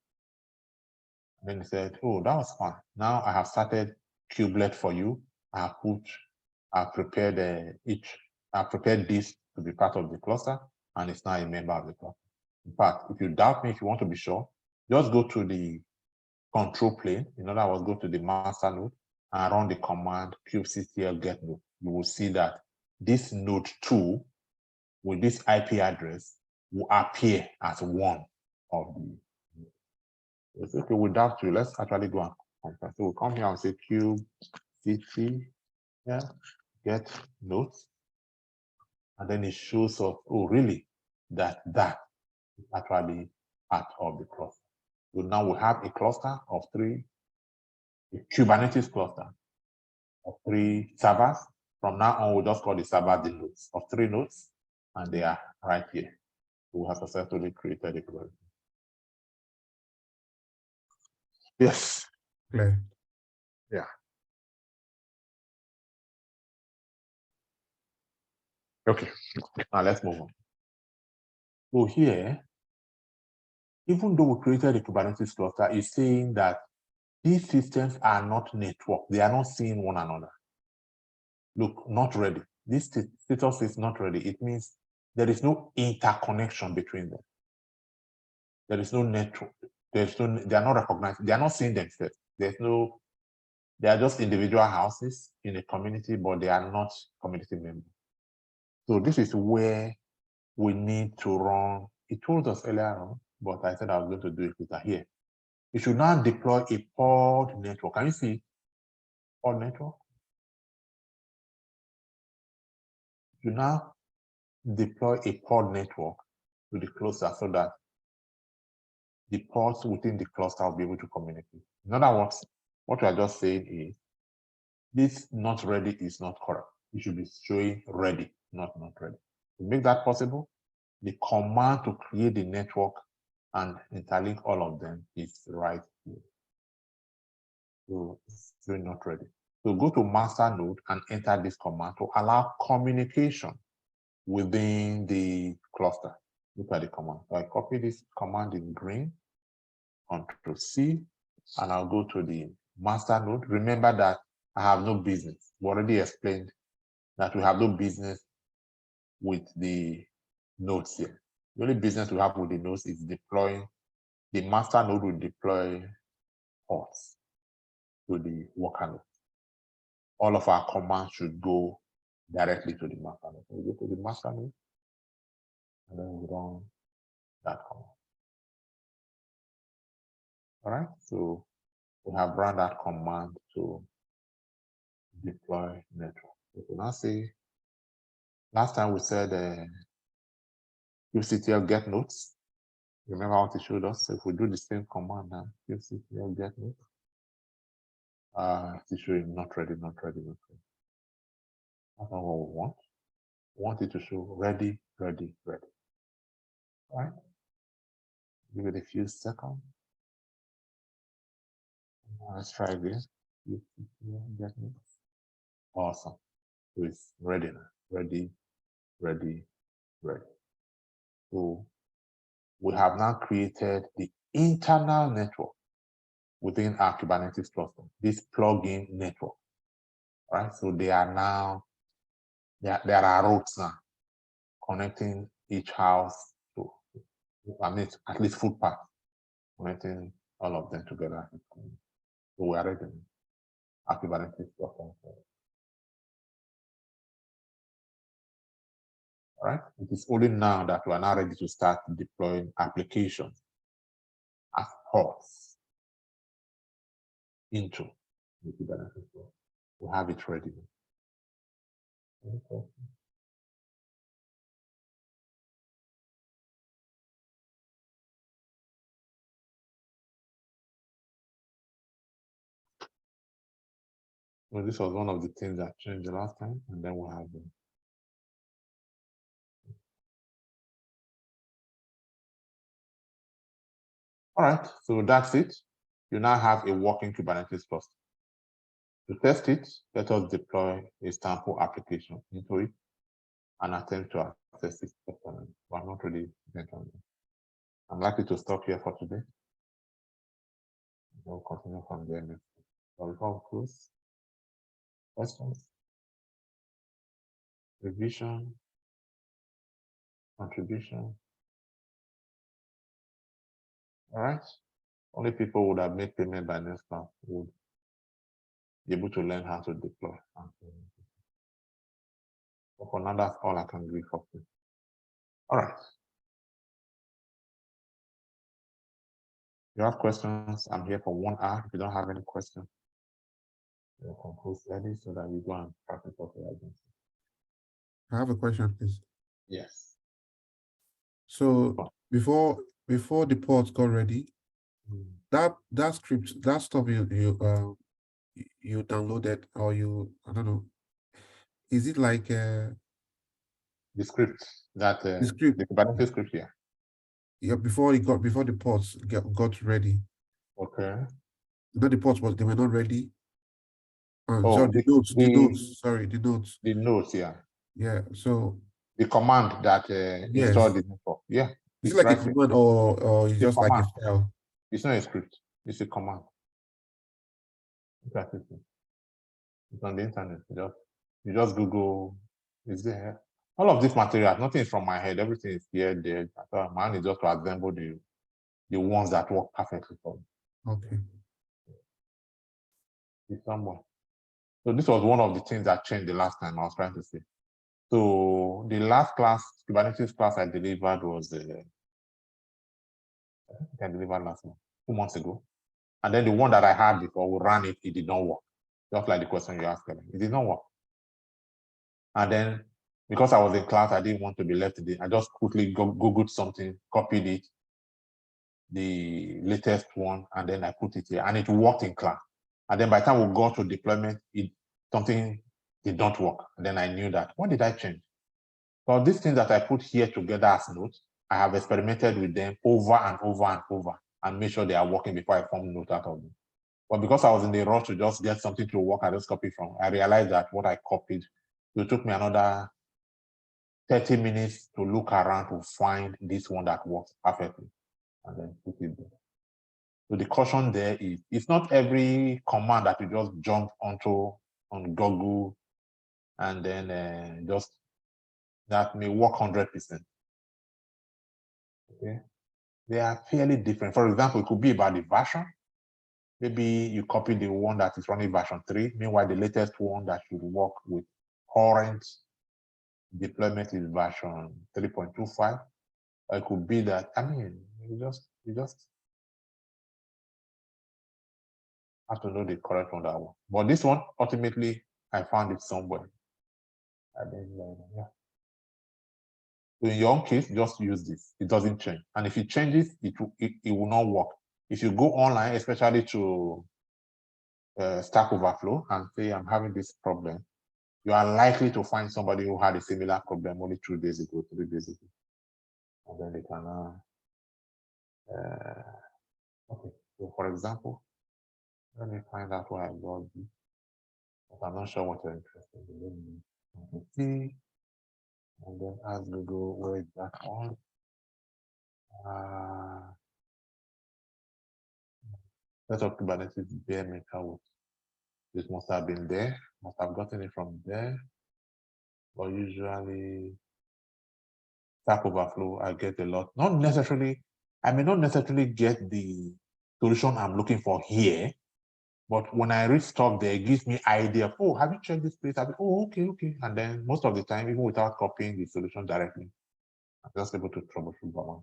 Speaker 1: then it said, oh, that was fun. Now I have started kubelet for you. I've prepared I've prepared this to be part of the cluster, and it's now a member of the cluster. In fact, if you doubt me, if you want to be sure, just go to the control plane. In other words, go to the master node and run the command kubectl get node. You will see that this node 2 with this IP address will appear as one of the. It's okay, without you, let's actually go and compare. So we'll come here and say kubectl get nodes, and then it shows us, oh, really, that is actually part of the cluster. So now we have a cluster of 3, a Kubernetes cluster of 3 servers. From now on, we'll just call the server the nodes of 3 nodes, and they are right here. So we have successfully created a Kubernetes. Yes.
Speaker 3: Clear.
Speaker 1: Yeah. Okay. Now let's move on. So here, even though we created a Kubernetes cluster, it's saying that these systems are not networked. They are not seeing one another. Look, not ready. This status is not ready. It means there is no interconnection between them. There is no network. They are not recognized. They are not seeing themselves. They are just individual houses in a community, but they are not community members. So this is where we need to run. It told us earlier on, but I said I was going to do it later here. You should now deploy a pod network. Can you see pod network? You now deploy a pod network to the cluster so that the pods within the cluster will be able to communicate. In other words, what we are just saying is this not ready is not correct. You should be showing ready, not ready. To make that possible, the command to create the network and interlink all of them is right here. So it's still not ready. So go to master node and enter this command to allow communication within the cluster. Look at the command. So I copy this command in green, Control C, and I'll go to the master node. Remember that I have no business. We already explained that we have no business with the nodes here. The only business we have with the nodes is deploying. The master node will deploy ports to the worker node. All of our commands should go directly to the master node. So we go to the master node, and then we run that command. All right, so we have run that command to deploy network. So now say, last time we said kubectl get nodes. Remember what it showed us? So if we do the same command now, kubectl get nodes, it's showing not ready, not ready, not ready. That's not what we want. We want it to show ready, ready, ready. All right. Give it a few seconds. Let's try again. Get nodes. Awesome. So it's ready now. Ready, ready, ready. So we have now created the internal network within our Kubernetes cluster, this plugin network. Right? So they are now, there are routes now connecting each house to, I mean, at least footpath, connecting all of them together. So we are ready. Our Kubernetes cluster. All right. It is only now that we are now ready to start deploying applications as pods into the Kubernetes cluster. We have it ready. Okay. Well, this was one of the things that changed the last time, and then we'll have them. All right, so that's it. You now have a working Kubernetes cluster. To test it, let us deploy a sample application into it and attempt to access it. But I'm not really bent on it. I'm likely to stop here for today. We'll continue from there next week. So before we close, questions, revision, contribution. All right. Only people would have made payment by next month would be able to learn how to deploy. But for now, that's all I can do for you. All right. If you have questions, I'm here for 1 hour. If you don't have any questions, we'll conclude early so that we go and practice for the agency.
Speaker 3: I have a question, please.
Speaker 1: Yes.
Speaker 3: So before the ports got ready, that script, that stuff you downloaded, or I don't know, is it like
Speaker 1: the script that
Speaker 3: the script?
Speaker 1: the Kubernetes script here?
Speaker 3: Yeah, before the ports got ready.
Speaker 1: Okay.
Speaker 3: Not the ports, but they were not ready.
Speaker 1: Oh,
Speaker 3: So the notes. Sorry, the notes.
Speaker 1: The notes, yeah.
Speaker 3: Yeah. So
Speaker 1: the command that installed the network. Yeah.
Speaker 3: Is it like a command or it's just like a file?
Speaker 1: It's not a script. It's a command. It's on the internet. You just Google. Is there? All of this material, nothing is from my head. Everything is here, there. So mine is just to assemble the ones that work perfectly for me.
Speaker 3: Okay.
Speaker 1: It's somewhere. So this was one of the things that changed the last time I was trying to say. So the last class, Kubernetes class I delivered was I think I delivered last month, 2 months ago. And then the one that I had before, we ran it, it did not work. Just like the question you asked, it did not work. And then because I was in class, I didn't want to be left in. I just quickly Googled something, copied it, the latest one, and then I put it here, and it worked in class. And then by the time we got to deployment, something did not work. And then I knew that. What did I change? So these things that I put here together as notes, I have experimented with them over and over and over and made sure they are working before I form notes out of them. But because I was in the rush to just get something to work, I just copied from. I realized that what I copied, it took me another 30 minutes to look around to find this one that works perfectly and then put it there. So the caution there is, it's not every command that you just jump onto on Google and then just that may work 100%. Okay, they are fairly different. For example, it could be about the version. Maybe you copy the one that is running version 3. Meanwhile, the latest one that should work with current deployment is version 3.25. It could be that, I mean, you just have to know the correct one that one. But this one, ultimately, I found it somewhere. And then, yeah. So in your own case, just use this. It doesn't change. And if it changes, it will not work. If you go online, especially to Stack Overflow and say, I'm having this problem, you are likely to find somebody who had a similar problem only 2 days ago, 3 days ago. And then they can, okay, so for example, let me find out where I got this. But I'm not sure what you're interested in. Let me see. And then ask Google, where is that on? Set up Kubernetes bare metal. This must have been there, must have gotten it from there. But usually, Stack Overflow, I get a lot. Not necessarily, I may not necessarily get the solution I'm looking for here, but when I read stuff there, it gives me idea of, oh, have you checked this place? Oh, okay. And then most of the time, even without copying the solution directly, I'm just able to troubleshoot by one.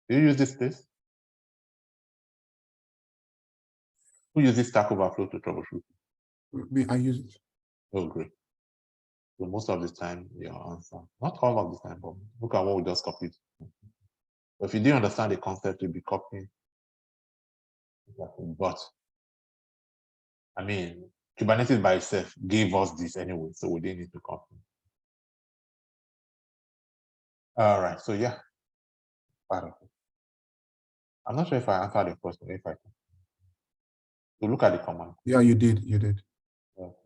Speaker 1: Do you use this place? Who uses Stack Overflow to troubleshoot?
Speaker 3: I use it.
Speaker 1: Oh, great. So most of the time, your answer, not all of the time, but look at what we just copied. But if you didn't understand the concept, you'll be copying. But I mean, Kubernetes by itself gave us this anyway, so we didn't need to copy. All right, so yeah, part of it. I'm not sure if I answered the question. If I can. So look at the command.
Speaker 3: Yeah, you did.
Speaker 1: Okay.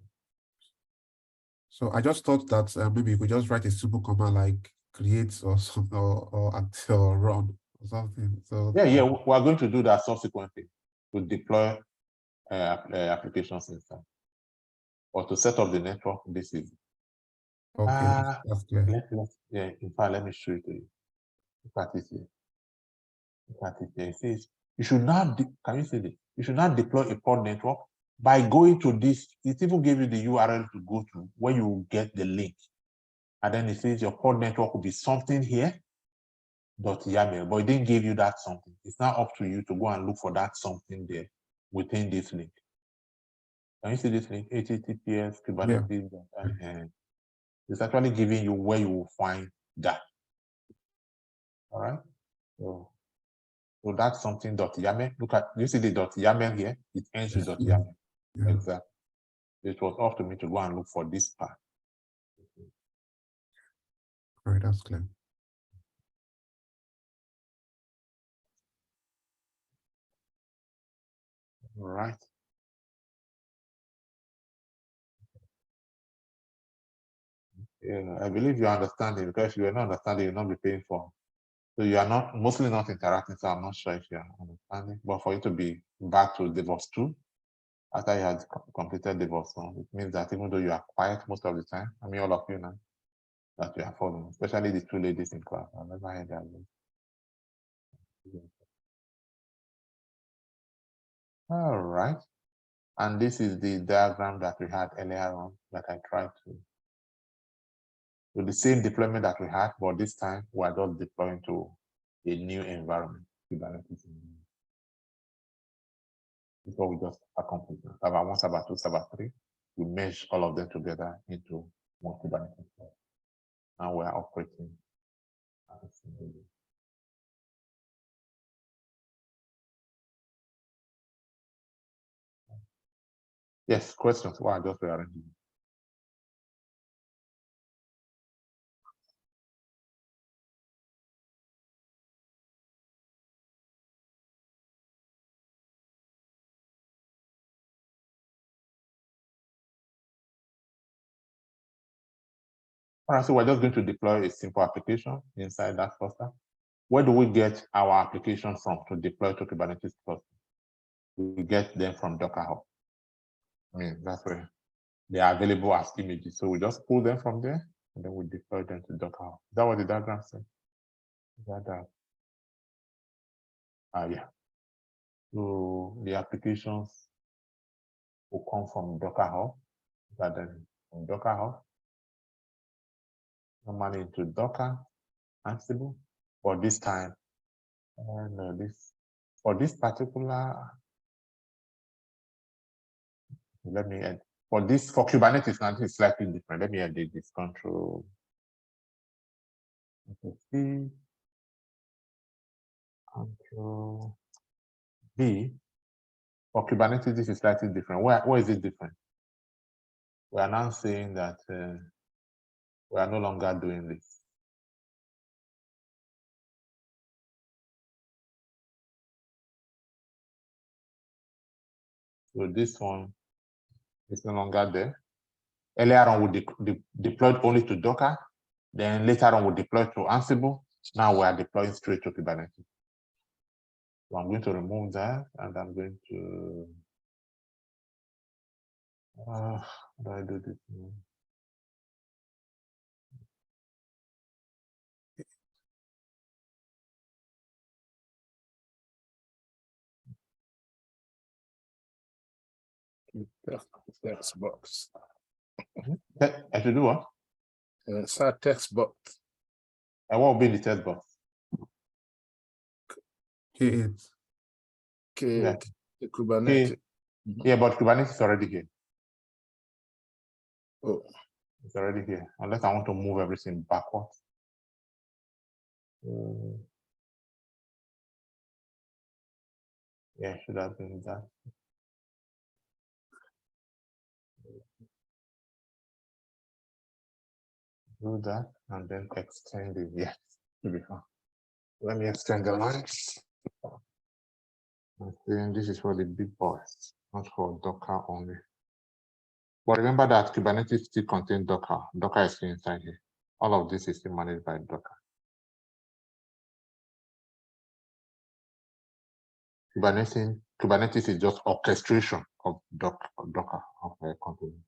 Speaker 3: So I just thought that maybe you could just write a simple command like create or something or run or something. So
Speaker 1: Yeah, we are going to do that subsequently to deploy applications inside. Or to set up the network, this is
Speaker 3: okay, that's clear.
Speaker 1: yeah, in fact, let me show it to you. Look at it here. Look at it here. It says you should not, can you see this? You should not deploy a pod network by going to this. It even gave you the URL to go to where you get the link. And then it says your pod network will be something here, .yaml, but it didn't give you that something. It's now up to you to go and look for that something there within this link. Can you see this link? HTTPS Kubernetes. Yeah. It's actually giving you where you will find that. All right. So that's something .yaml. Look at, you see the .yaml here? It ends with .yaml.
Speaker 3: Yeah.
Speaker 1: Exactly. It was up to me to go and look for this part.
Speaker 3: All right, that's clear.
Speaker 1: All right. Yeah, I believe you understand it, because if you are not understanding, you'll not be paying for. So you are not, mostly not interacting, so I'm not sure if you are understanding. But for you to be back to DevOps2, after you had completed DevOps1, it means that even though you are quiet most of the time, I mean all of you now, that you are following, especially the two ladies in class. I've never heard that. All right. And this is the diagram that we had earlier on that I tried to. With the same deployment that we had, but this time we are just deploying to a new environment. Kubernetes. This is what we just accomplished. Server 1, Server 2, Server 3. We merge all of them together into one Kubernetes. Now we are operating as a single unit. Yes, questions? Well, I just rearranging. All right, so we're just going to deploy a simple application inside that cluster. Where do we get our application from to deploy to Kubernetes cluster? We get them from Docker Hub. I mean, that's where they are available as images. So we just pull them from there and then we deploy them to Docker Hub. Is that what the diagram says? That. Yeah. So the applications will come from Docker Hub, that then from Docker Hub, normally into Docker, Ansible, but this time, and for this particular, let me add, for Kubernetes, now this is slightly different. Let me edit this control. C, Control B. For Kubernetes, this is slightly different. Where is it different? We are now saying that we are no longer doing this. So this one is no longer there. Earlier on, we deployed only to Docker. Then later on, we deployed to Ansible. Now we are deploying straight to Kubernetes. So I'm going to remove that, and I'm going to. How do I do this?
Speaker 2: Text box.
Speaker 1: I should do what?
Speaker 2: It's a text box.
Speaker 1: I won't be in the text box.
Speaker 3: K8.
Speaker 1: Yeah.
Speaker 2: The Kubernetes.
Speaker 1: Yeah, but Kubernetes is already here.
Speaker 2: Oh.
Speaker 1: It's already here, unless I want to move everything backwards. Yeah, should have been that. Do that and then extend it. Yes, to be fine. Let me extend the lines. And then this is for the big boys, not for Docker only. But remember that Kubernetes still contains Docker. Docker is still inside here. All of this is still managed by Docker. Kubernetes is just orchestration of Docker of a container.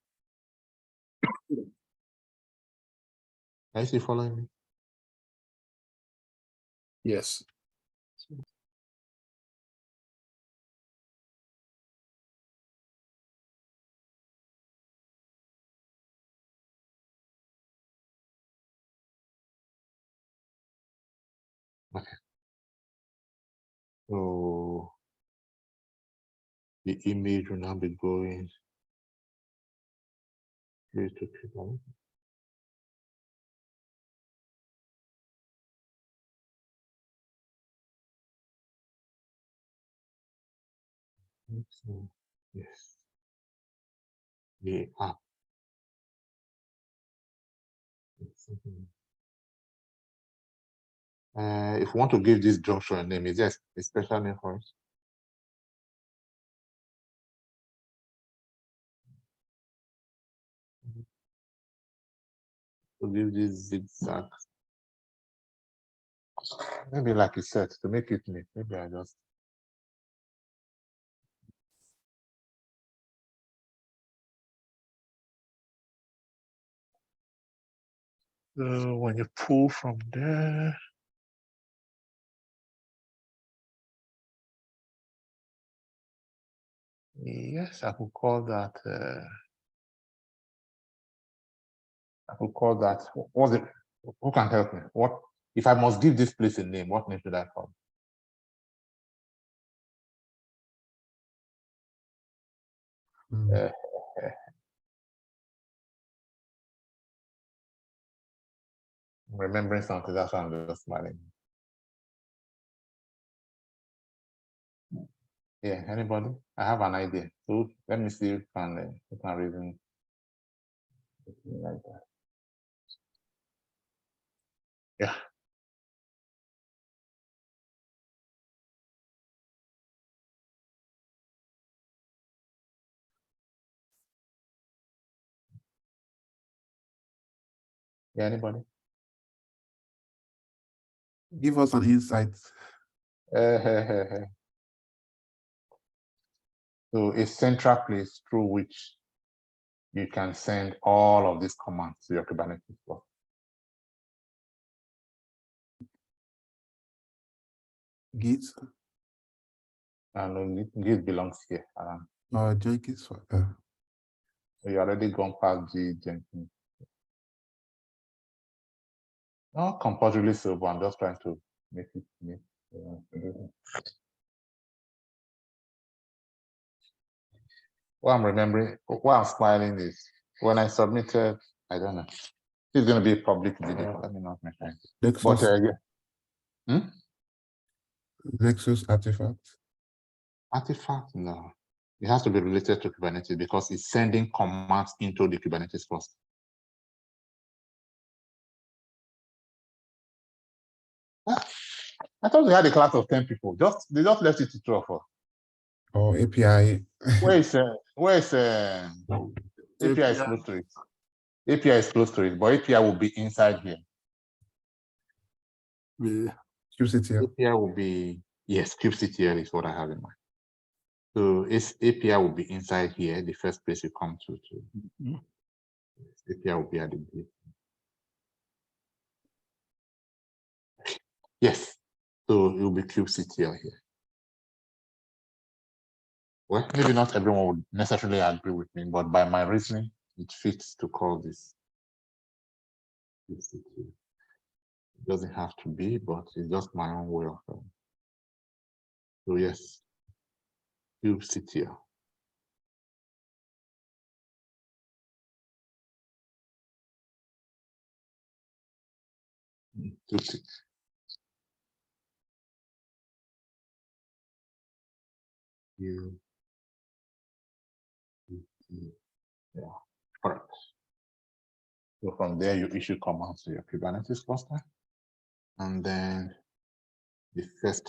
Speaker 1: Are you still following me?
Speaker 2: Yes.
Speaker 1: Okay. So the image will now be going here to Kubernetes. So, yes. The app. If you want to give this junction a name, is there a special name for it? To give this zigzag. Maybe like you said, to make it neat. Maybe I just. So when you pull from there. Yes, I could call that. I could call that. What's it? Who can help me? What if I must give this place a name? What name should I call?
Speaker 3: Hmm.
Speaker 1: I'm remembering something. That's why I'm just smiling. Yeah, anybody? I have an idea. So let me see if you can reason like that. Yeah. Yeah, anybody?
Speaker 3: Give us an insight.
Speaker 1: So a central place through which you can send all of these commands to your Kubernetes cluster.
Speaker 3: Git
Speaker 1: And Git belongs here.
Speaker 3: or Jenkins.
Speaker 1: So you already gone past G Jenkins. Not compulsorily so, but I'm just trying to make it neat. What I'm remembering, what I'm smiling is when I submitted, I don't know. It's going to be a public video. Let me not make it. But
Speaker 3: Nexus artifact.
Speaker 1: Artifact, no. It has to be related to Kubernetes because it's sending commands into the Kubernetes cluster. I thought we had a class of 10 people. They just left it to 2 of us.
Speaker 3: Or API.
Speaker 1: Where is API is close to it. API is close to it, but API will be inside here.
Speaker 2: Yeah.
Speaker 3: kubectl.
Speaker 1: API will be, yes, kubectl is what I have in mind. So its API will be inside here, the first place you come to. API will be at the beginning. Yes, so it will be kubectl here. Well, maybe not everyone would necessarily agree with me, but by my reasoning, it fits to call this kubectl. It doesn't have to be, but it's just my own way of so yes, kubectl. Yeah, correct. So from there, you issue commands to your Kubernetes cluster, and then the first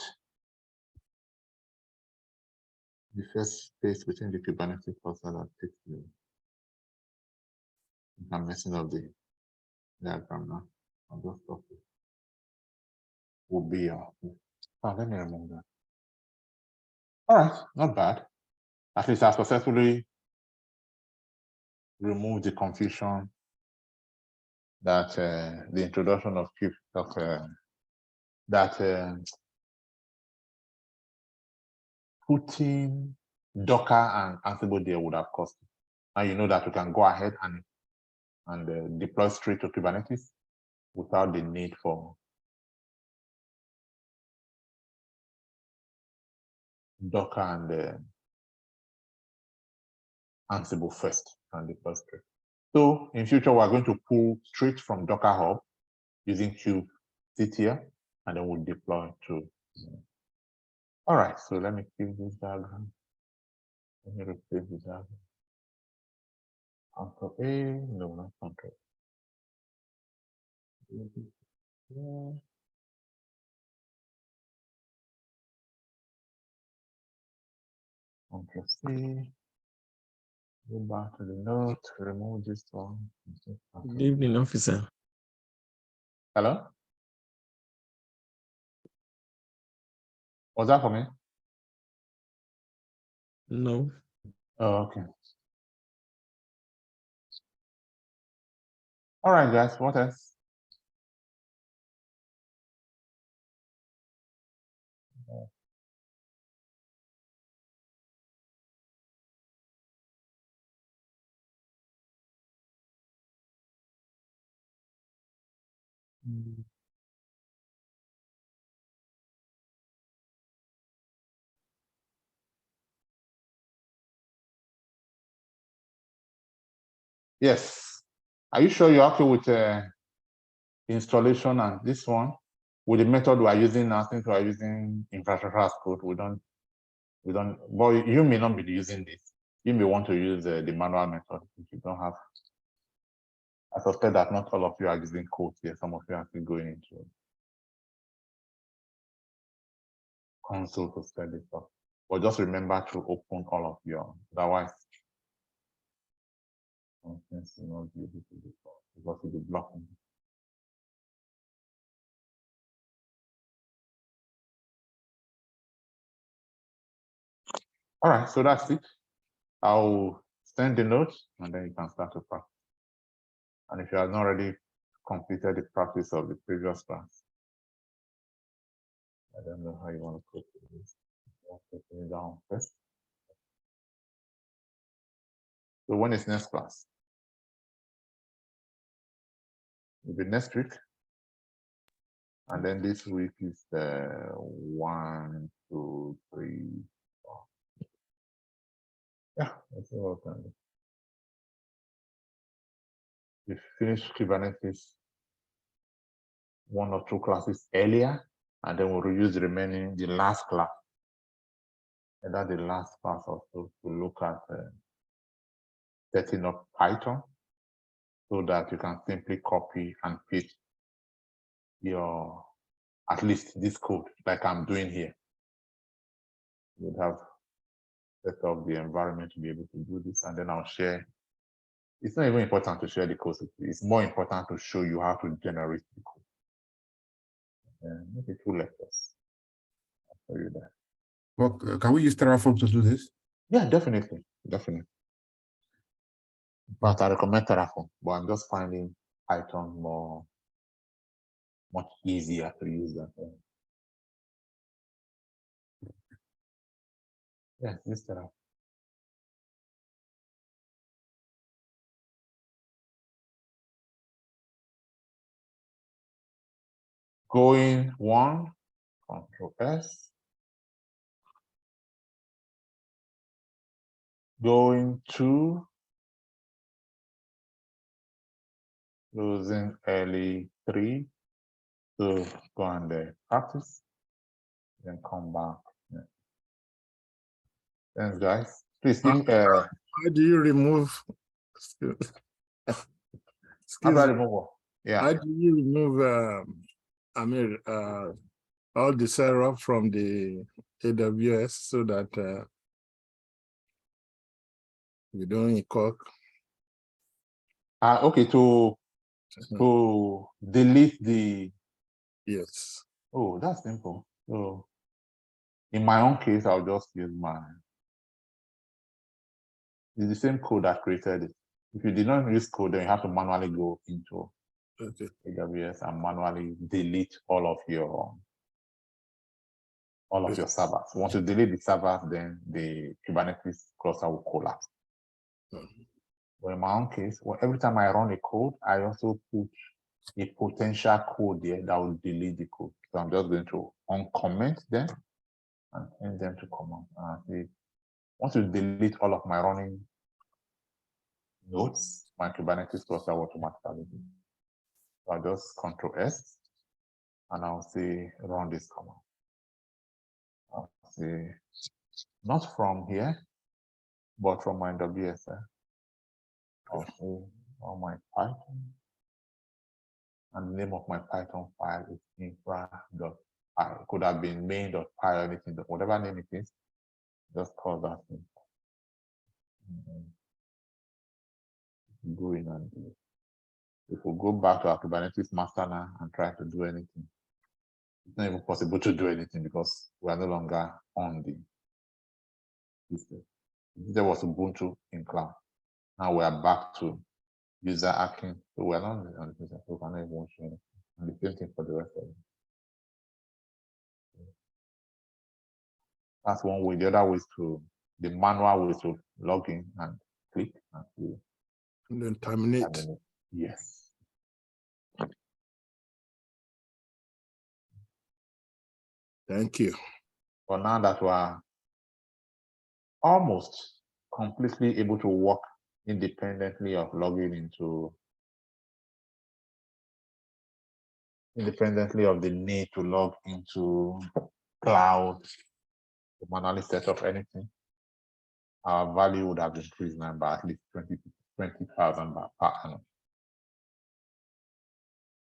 Speaker 1: space within the Kubernetes cluster that takes you I'm messing up the diagram now. I'll just stop it. Will be let me remove that. All right, not bad. At least I successfully removed the confusion that the introduction of putting Docker and Ansible there would have cost. Now you know that you can go ahead and deploy straight to Kubernetes without the need for Docker and Ansible first and deploy straight. So in future, we're going to pull straight from Docker Hub using kubectl, and then we'll deploy to. All right, so let me keep this diagram. Let me replace the diagram. Control A, no, not Control. Control C. Go back to the note, remove this one.
Speaker 6: Good evening, officer.
Speaker 1: Hello? Was that for me?
Speaker 6: No.
Speaker 1: Oh, okay. All right, guys, what else? Yes. Are you sure you're okay with installation and this one? With the method we are using now, since we are using infrastructure as code, we don't, but you may not be using this. You may want to use the manual method if you don't have. I suspect that not all of you are using code here. Some of you are still going into console to set this up. But just remember to open all of your, otherwise, things will not be able to do because it will be blocking. All right, so that's it. I'll send the notes and then you can start to practice. And if you have not already completed the practice of the previous class, I don't know how you want to put this. Taking it down first. So when is next class? It'll be next week. And then this week is the 1, 2, 3, 4. Yeah, that's all I can do. We finish Kubernetes 1 or 2 classes earlier, and then we'll reuse the last class. And that's the last class also to look at setting up Python so that you can simply copy and paste your, at least this code like I'm doing here. You would have set up the environment to be able to do this, and then I'll share. It's not even important to share the code. It's more important to show you how to generate the code. And maybe 2 lectures. I'll show you that.
Speaker 3: Well, can we use Terraform to do this?
Speaker 1: Yeah, definitely. Definitely. But I recommend Terraform, but I'm just finding Python much easier to use that. Yeah, use Terraform. Going 1, Control S. Going 2, losing early 3 to go and practice, then come back. Yeah. Thanks, guys. Please give
Speaker 2: How do you remove?
Speaker 1: How do I remove what? Yeah.
Speaker 2: How do you remove? All the setup from the AWS so that we don't incur
Speaker 1: Okay, to delete the.
Speaker 2: Yes.
Speaker 1: Oh, that's simple. So in my own case, I'll just use it's the same code that created it. If you did not use code, then you have to manually go into AWS and manually delete all of your servers. Once you delete the servers, then the Kubernetes cluster will collapse. But in my own case, every time I run a code, I also put a potential code there that will delete the code. So I'm just going to uncomment them and end them to command. And once you delete all of my running nodes, my Kubernetes cluster will automatically do. So I just Control S and I'll say run this command. I'll say not from here, but from my WSL. I'll say on my Python. And the name of my Python file is infra.py. It could have been main.py or anything, whatever name it is, just call that thing. Go in and do it. If we go back to our Kubernetes master now and try to do anything, it's not even possible to do anything because we are no longer on the system. There was Ubuntu in cloud. Now we are back to user Akin. So we are not on the system, so we cannot even show anything. And the same thing for the rest of it. That's one way. The other way is the manual way to log in and click and see.
Speaker 2: And then terminate.
Speaker 1: Yes.
Speaker 2: Thank you.
Speaker 1: But now that we are almost completely able to work independently of logging into, independently of the need to log into cloud to manually set up anything, our value would have increased now by at least 20,000 per annum.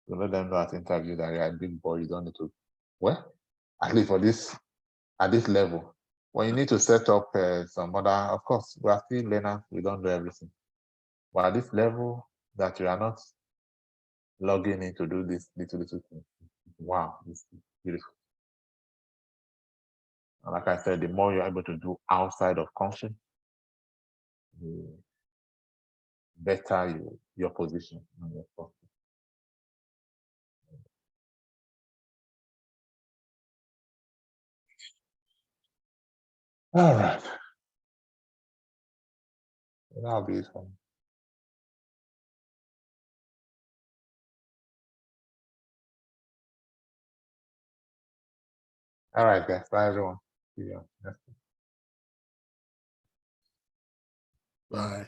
Speaker 1: So let them know at interview that you're a big boy, you don't need to, well, at least for this, at this level, when you need to set up some other, of course, we are still learners, we don't do everything. But at this level that you are not logging in to do this little thing, wow, this is beautiful. And like I said, the more you're able to do outside of function, the better your position and your profit. All right. That'll be it for me. All right, guys. Bye, everyone. See you next week.
Speaker 2: Bye.